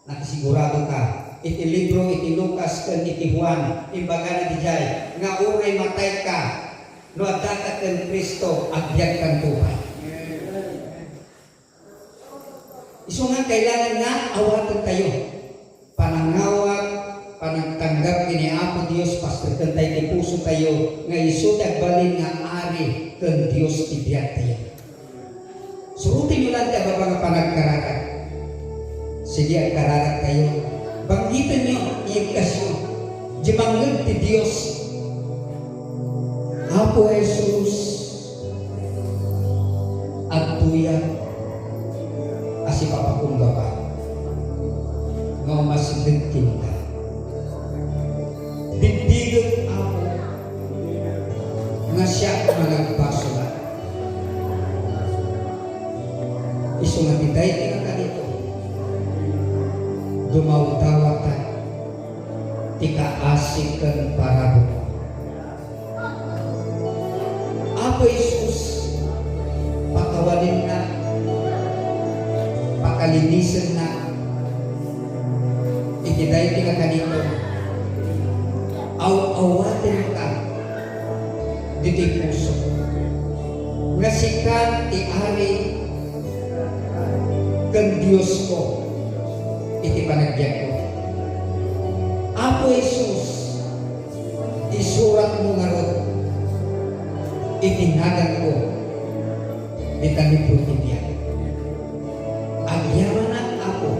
nakasigurado ka. Iti libro, iti Lucas, iti Juan, imbaga na dijay, nga uray matay ka, no adakat ng Kristo, agbyag kang tuhay. Iso nga kailangan nga awatan tayo. Panangawat, panagtanggap kini Apo Dios, pastor kantay ti puso tayo, nga iso tagbalin nga ari ken Dios ti biyak tayo. Surutin nyo lang tayo mga panagkararat. Sige ang kararat tayo. Banggitan nyo, iigkas nyo. Jimanggag ti Dios. Apo Jesus, at tuya, asi papakungga pa. Nga umasigdagkin ka. Digdigan ako nga siya managpasulat. Iso nga tiday tingnan ka dito. Dumaw-dawatan, tika-asikan parabot. Apo Isus, pakawalin na, pakalinisan na, ikiday tingnan ka dito. Aw-awatin ka, diti puso. Nga sikat ti ari kang Diyos ko, iti panagbiag ko. Apo Jesus, isurat mo nga ron, itinagan ko, itanipon tibiyag. Agyaman ang ako,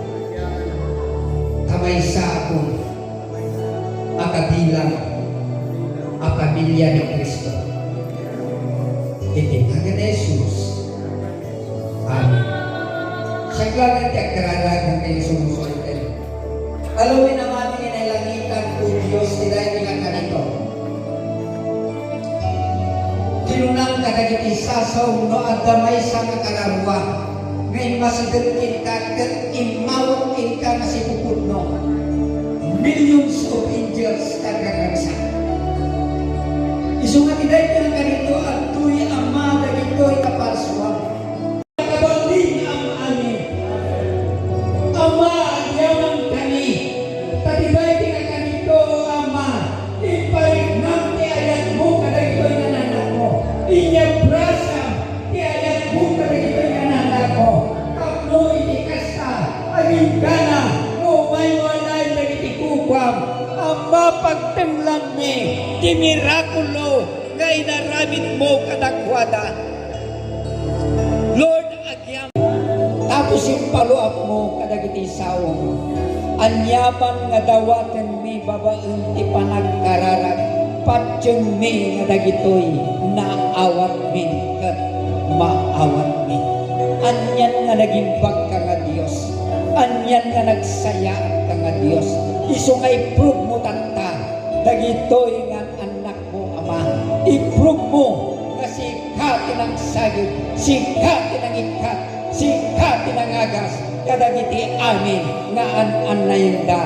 kamay sa ako, akabilang, akabilia ni Kristo. Itinagan ni Jesus. Amen. Sa klagan ti agkaralag ng kayo sumusuliten. Alawin naman kinailangitan o Diyos nila ilang kanito. Tinunang kadagiti sasaw no adamay sa kakararwa. Ngayon masigatin ka kat imawagin ka na si pupudno. Millions of angels kagagagsa. Isunga tiday ka kanito at tuy ama dagito'y kapaswang. Nakabalding ang amin. Ama, agyaman kami. Tatibay ka kanito, Ama. Iparinam ti ayat mo kadagito'y nananak mo. Inyabrasam ti ayat mo kadagito'y nananak mo. Kapno itikasta, aging kana, o may walay dagiti kupam. Ama, pagtemlan ni, ti mirakulo, nga inaramit mo kadakwada. Lord, agyam. Tapos yung paluap mo kadagiti sawong. Anyaman nga dawaten mi babaeng ti panagkararag. Patyong mi nga dagitoy naawat min kat maawat min. Anyan nga nagimbag ka nga Dios. Anyan nga nagsaya ka nga Dios. Iso nga i-prove mo tanta. Dagitoy nga anak mo, Ama. I-prove mo nga sikatin ang sagid, sikatin ang ikat, sikatin ang agas, kadagiti amin nga an-anayanda.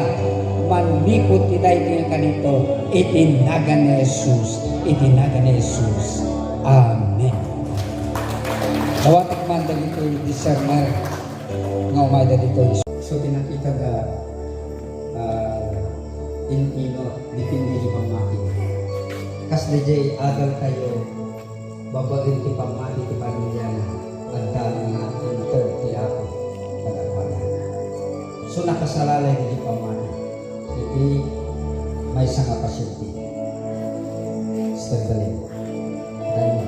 Manlikot tiday tingin kanito, itinagan ni Jesus, itinagan ni Jesus. Amen. Dawatak man dagito discerner nga umay dagito. So tinakita ka in-ino, dipindi ipamati. Kas DJ adal tayo, babain ti pamati ti pamilya na at dami nga inter ti ako pagkakala. So nakasalalay ni pamati. Iti may sanga pasyente. Stagdalin. Dahil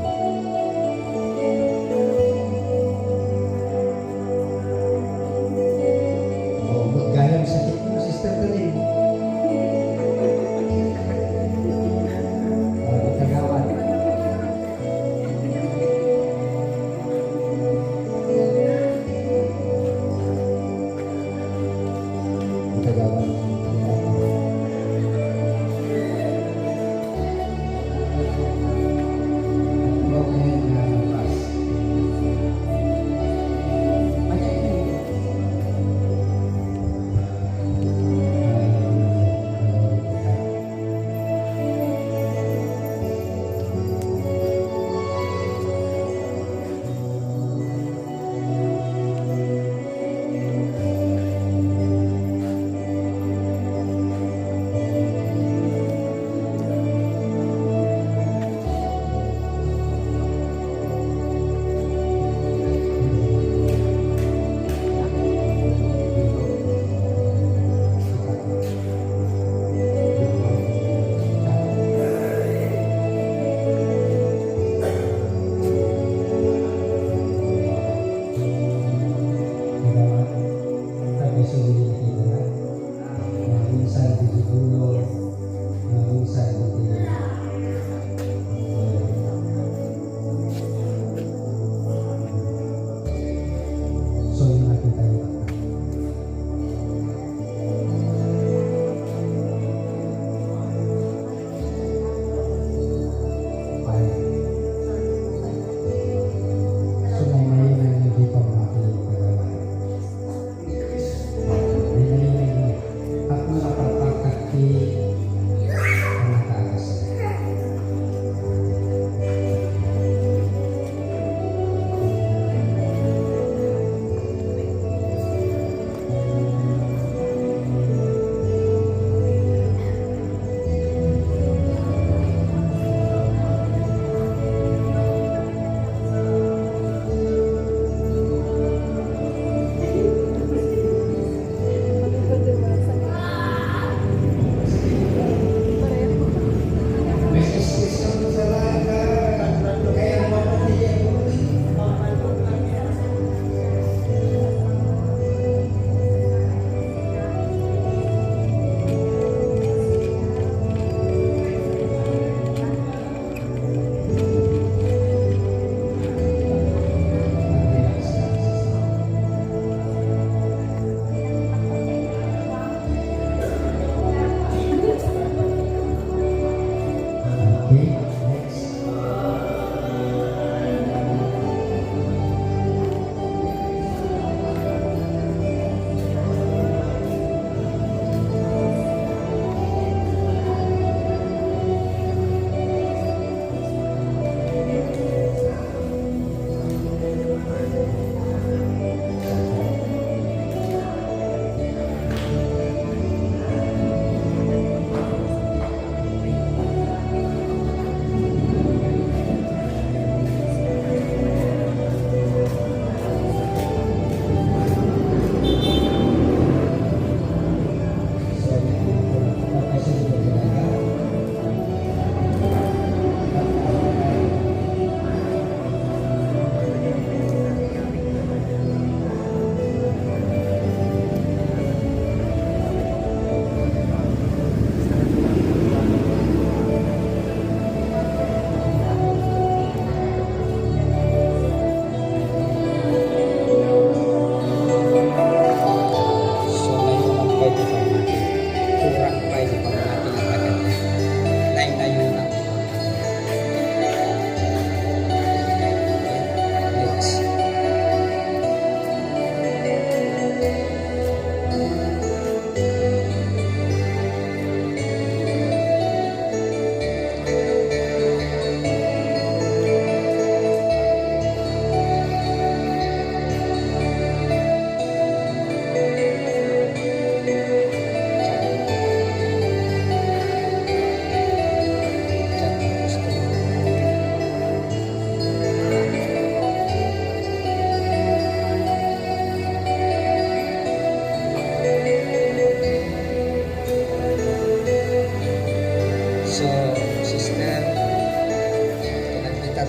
gayang sakit mo, Sister Dalin. Kagawan. Kagawan.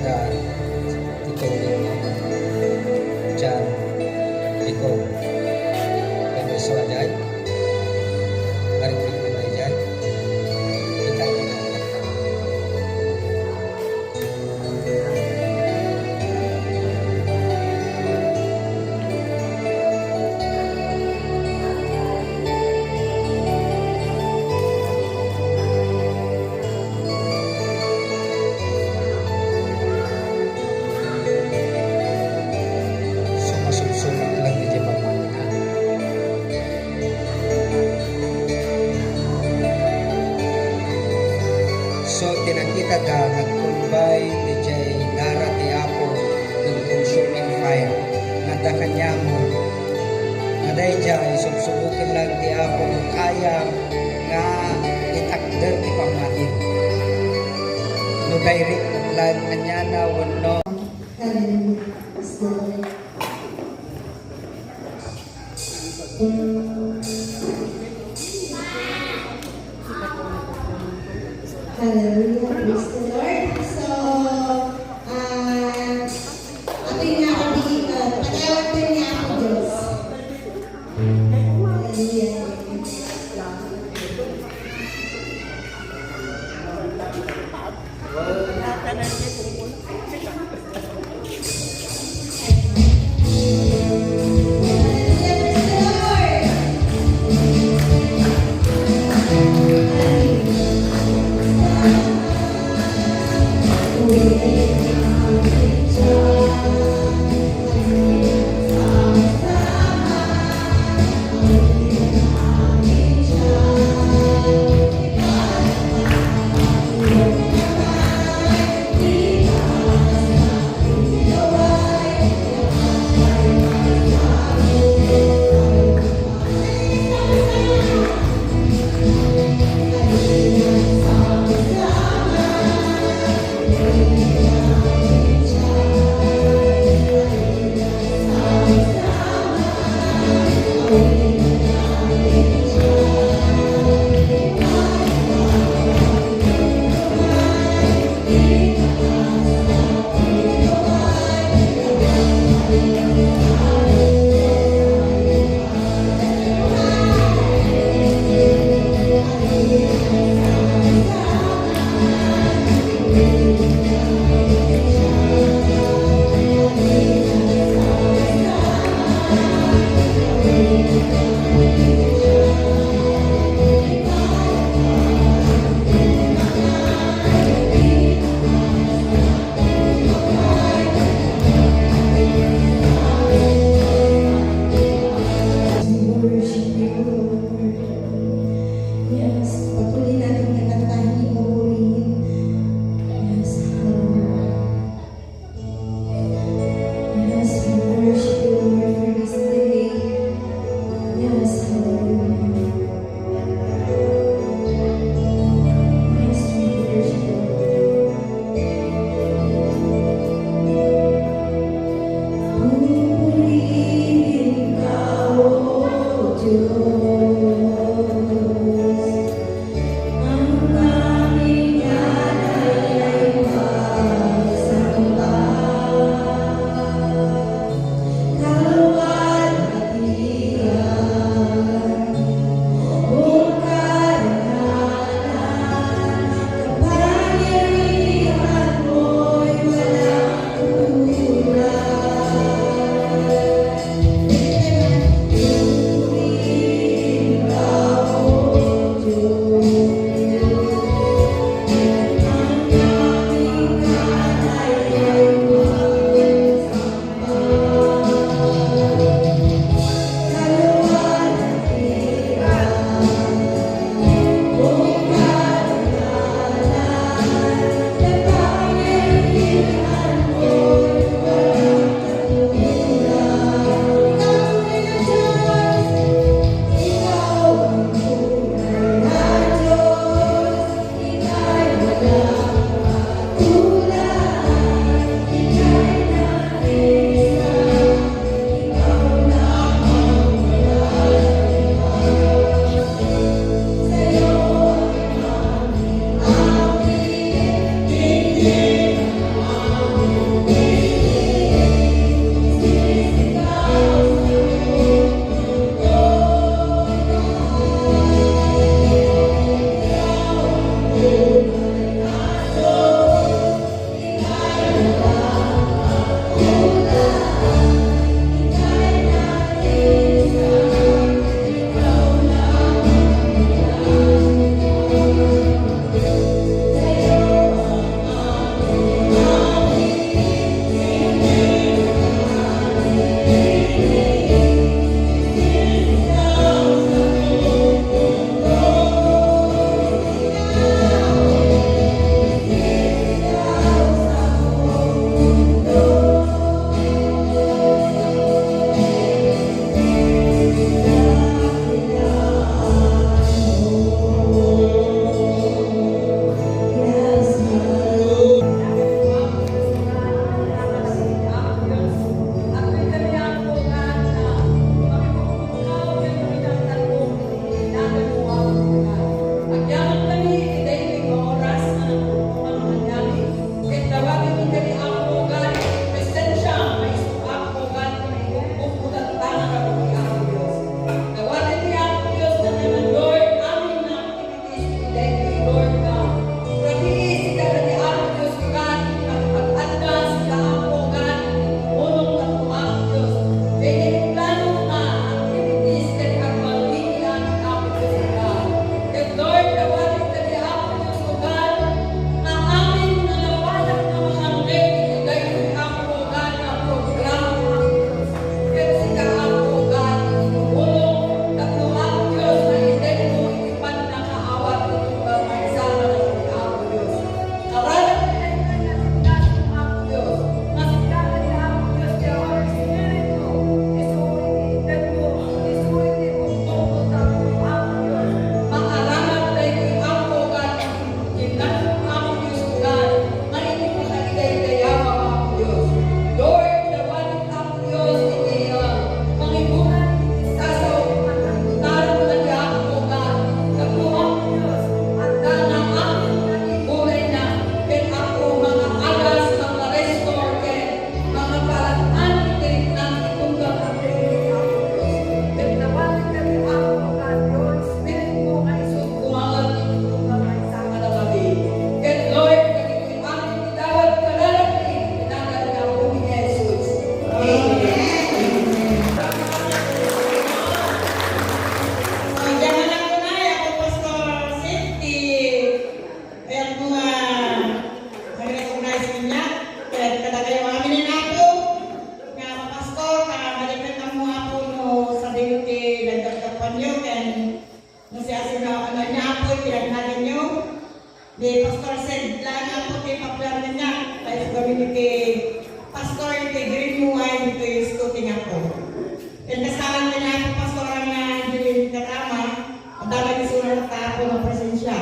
da ito Jan iko kaya suaday ari ko na dyan kita kita sumasubsumat lang ni Jepang Manina. So, tinakita ka, nagkumbay ni Jay Dara ti Apo ng consuming fire. Nada kanya mo. Naday Jay, subsubukin lang ti Apo kaya nga itakder ti pamatin. No direct lang kanya na wano. Hallelujah, praise the Lord. So, ating nga patawag din niya ako Diyos. Hallelujah. Hallelujah. sa kanya. Kaya kada kayo aminin ako. Nga pastor, balikan na mo ako no sa dinuti nagdagdapan nyo. Kaya nasiyasin na ano niya ako, pinagnagan nyo. Di pastor said, lang ako kay paplar na niya. Kaya sa gawin kay pastor, kay green mo ay dito yung scooting ako. Kaya kasalan na niya ako pastor nga hindi katama. Ang dami isunod na ako ng presensya.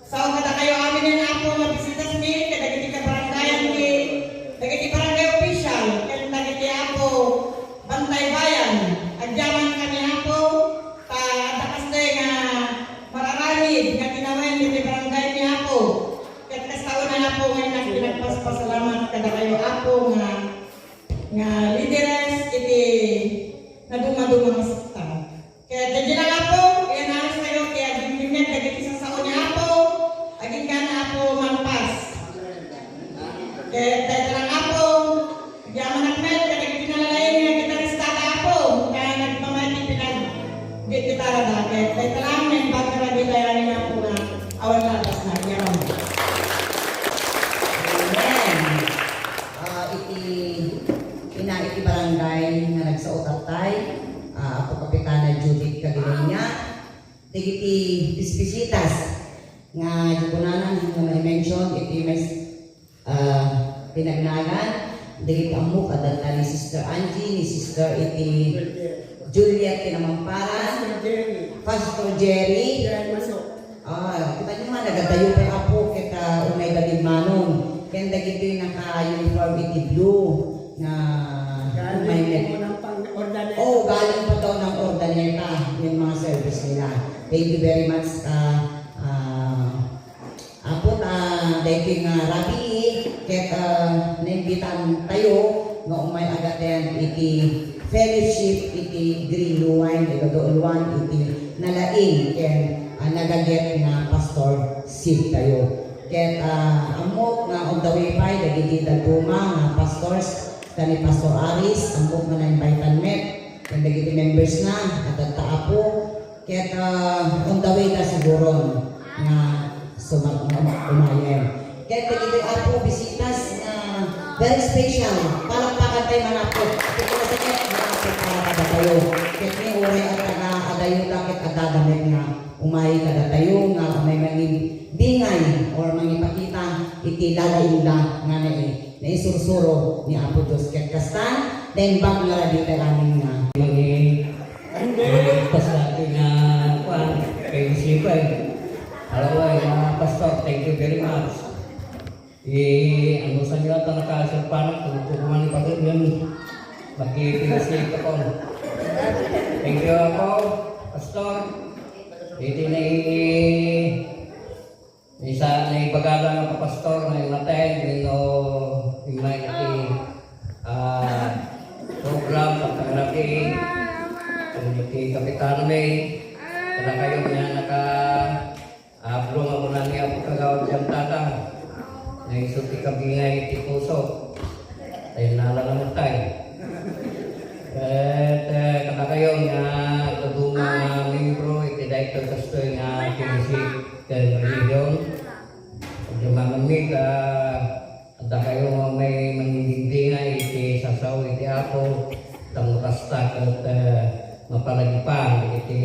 So, kada kayo amin na ako na bisitas ni, kada kiti ka barangayan ni, nagiti barangay official, kaya nagiti ako bantay bayan, agyaman kami ako, takas na nga mararanid, nga tinawain ni barangay ni ako, kaya kasawa na ako ngayon pinagpaspasalamat kada kayo ako nga lideres, iti naduma-duma ng sakta. Kaya dyan lang ako, kaya naalas kayo, kaya gimgimnet, nagiti sa sao niya ako, aging ka na ako mampas. Kaya dahil lang ako, agyaman akmet, kaya pinalalayin nga gitaristada ako, kaya nagmamati pinag-gitara na. Kaya dahil lang, may bago na gitayanin ako na awan latas na, agyaman. Amen. Iti barangay nga nagsaotat tay, ako Kapitana Judith Cagilenia, iti bisbisitas nga jukunanan nga ma-mention iti may pinagnagan, iti amok adata ni Sister Angie, ni Sister iti Juliet Kinamamparan, Pastor Jerry, kita nyo nga nagadayo kay Apo kita umay gadigmanon, kaya dagito yung naka-uniform iti blue na umay galing pa daw ng ordaneta yung mga service nila. Thank you very much Apo thank you nga Rabi kaya naimbitan tayo nga umay agaten iti fellowship iti green wine iti nalaing kaya nagaget nga pastor seat tayo. Kaya amok nga on the way pa dagiti daguma nga pastors kani Pastor Aris, amok nga na-invite met kaya dagiti members na katagtaapo kaya on the way ka siguro nga umayen. Kaya dagiti apo bisitas nga very special palakpakan tayo manapot ito na sa kaya manapot para kada tayo kaya ni oray at taga-adayo lakit agagamit nga umay kada tayo nga may bingay or mangipakita iti lalaila nga na isursuro ni Apo Diyos ket kastan then bag nga radyo karamin nga pas natin na kuhan kay Sipay. Alaway mga pastor, thank you very much. Ano sa nila ito nakasurpanan kung kukuman ni Pastor yun magkipinaslit ako. Thank you ako, pastor. Ito na isa na ipagala ng kapastor na natin yung may program sa pangalaki kay Kapitano May kaya kayo niya naka-upload ako na niya po kagawad siyang tata na isuti kabingay iti puso tayo nalalaman tayo at kaya kayo nga kaduma membro iti director kastoy nga kinisip kaya religion yung mamamit ada kayo may manindingdingay iti sasaw iti ako tangkasta at mapalagipan iti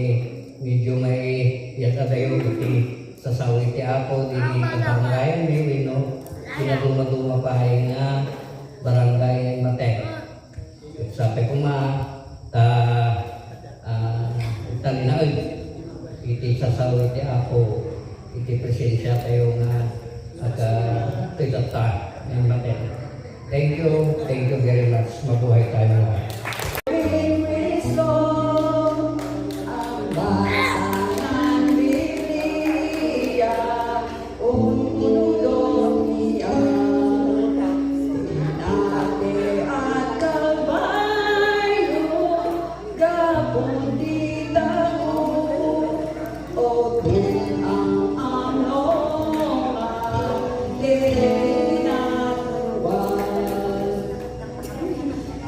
medyo may yata tayo iti sasaw iti ako di katangayan may wino sinaduma-duma pa nga barangay Matek sabi ko talinaod iti sasaw iti ako iti presensya tayo nga agtidata ng Matek. Thank you very much. Mabuhay tayo lahat.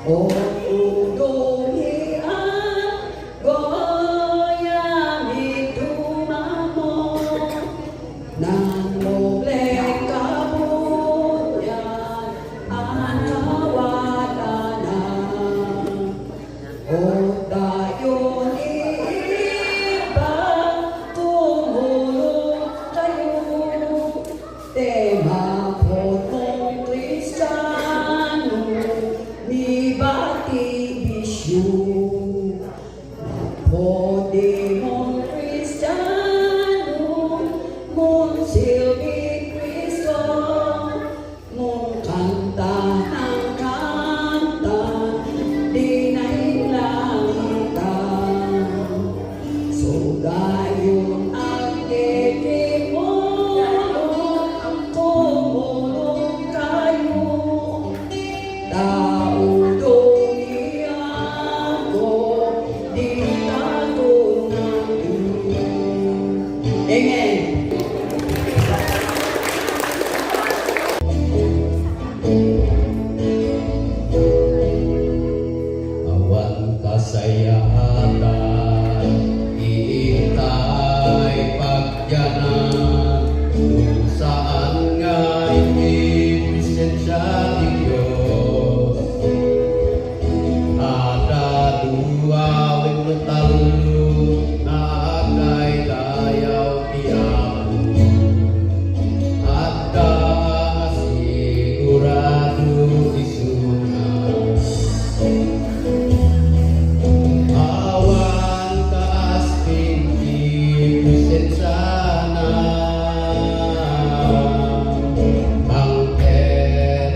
Oh sa Diyos. Ada dua wing talo na agay dayaw tiyapo. Ada sigurado isuna. Awan kaasping ipusin sana. Bangket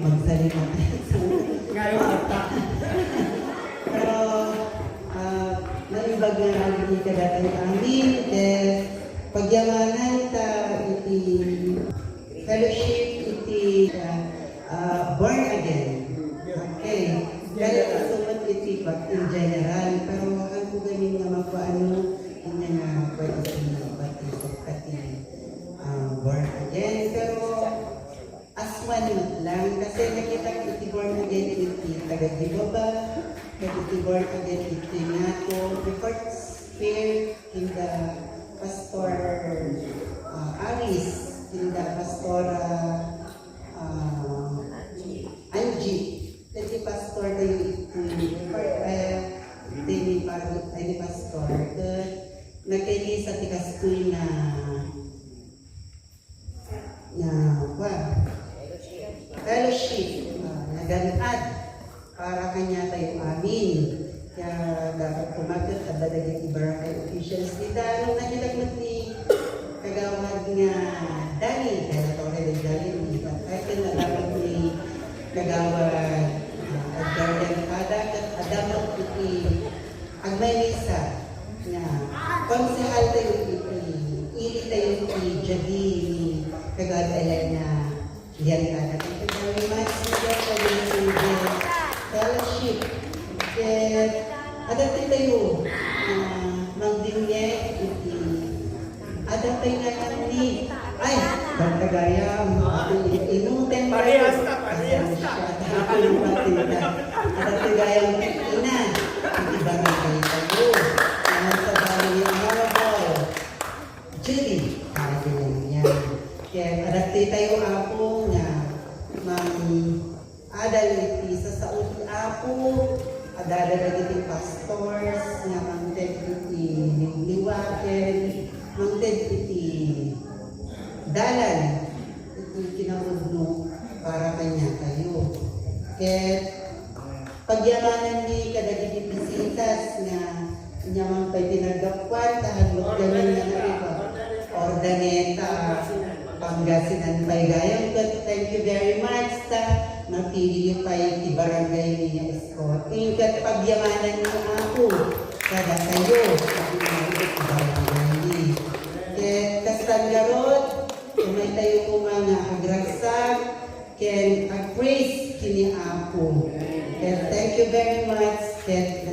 magsalita ngayon ata. Pero naibag nga iti kadatay amin pagyamanan ta iti fellowship iti born again. Okay. Kaya kasumat iti in general, pero ang ko galing nga magpaano hindi nga pwede batisok kati born again. Pero as one lang, kasi nakita ko iti born again iti taga-Gibaba, iti born again iti Nato, the first fear in the Pastor Aris, in the Pastora Angie. Jadi pastor tayo ini pastor ke nakaili sa tikastoy na fellowship na ganad para kanya tayo amin. Kaya dapat kumagat at dadagit ibarakay officials kita. Nung nakilagot ni kagawad nga Dani, kaya ito rin Dani, kahit na dapat ni kagawad Guardian Kadak at Adamot iti Agmay Misa na konsehal tayo ili tayo iti Jadi ni kagawad na Yan Kadak. Thank you very much for the fellowship. Adat tayo magdinye iti adat tayo nga ni ay Bantagayam inutin Parehas ka. Adat Tagayam ina iti barangay tayo sa barangay yung Marabol Judy para yan kaya adat tayo apo nga adal iti sa uti apo adadagad iti pastors nga mangted iti liwaken mangted iti dalan iti kinamudno para kanya kayo. Kaya pagyamanan ni kadagiti bisitas nga nyaman pa'y tinagapwan tahaglok gamin nga nariba Ordaneta Pangasinan pa'y gayong. Thank you very much sa napili pa'y ti barangay niya Scott. Ingkat pagyamanan ni ako kada kayo sa pinagit barangay. Kaya kastangarot kumay tayo ko mga agragsak can praise kini Apo. And thank you very much. Ket na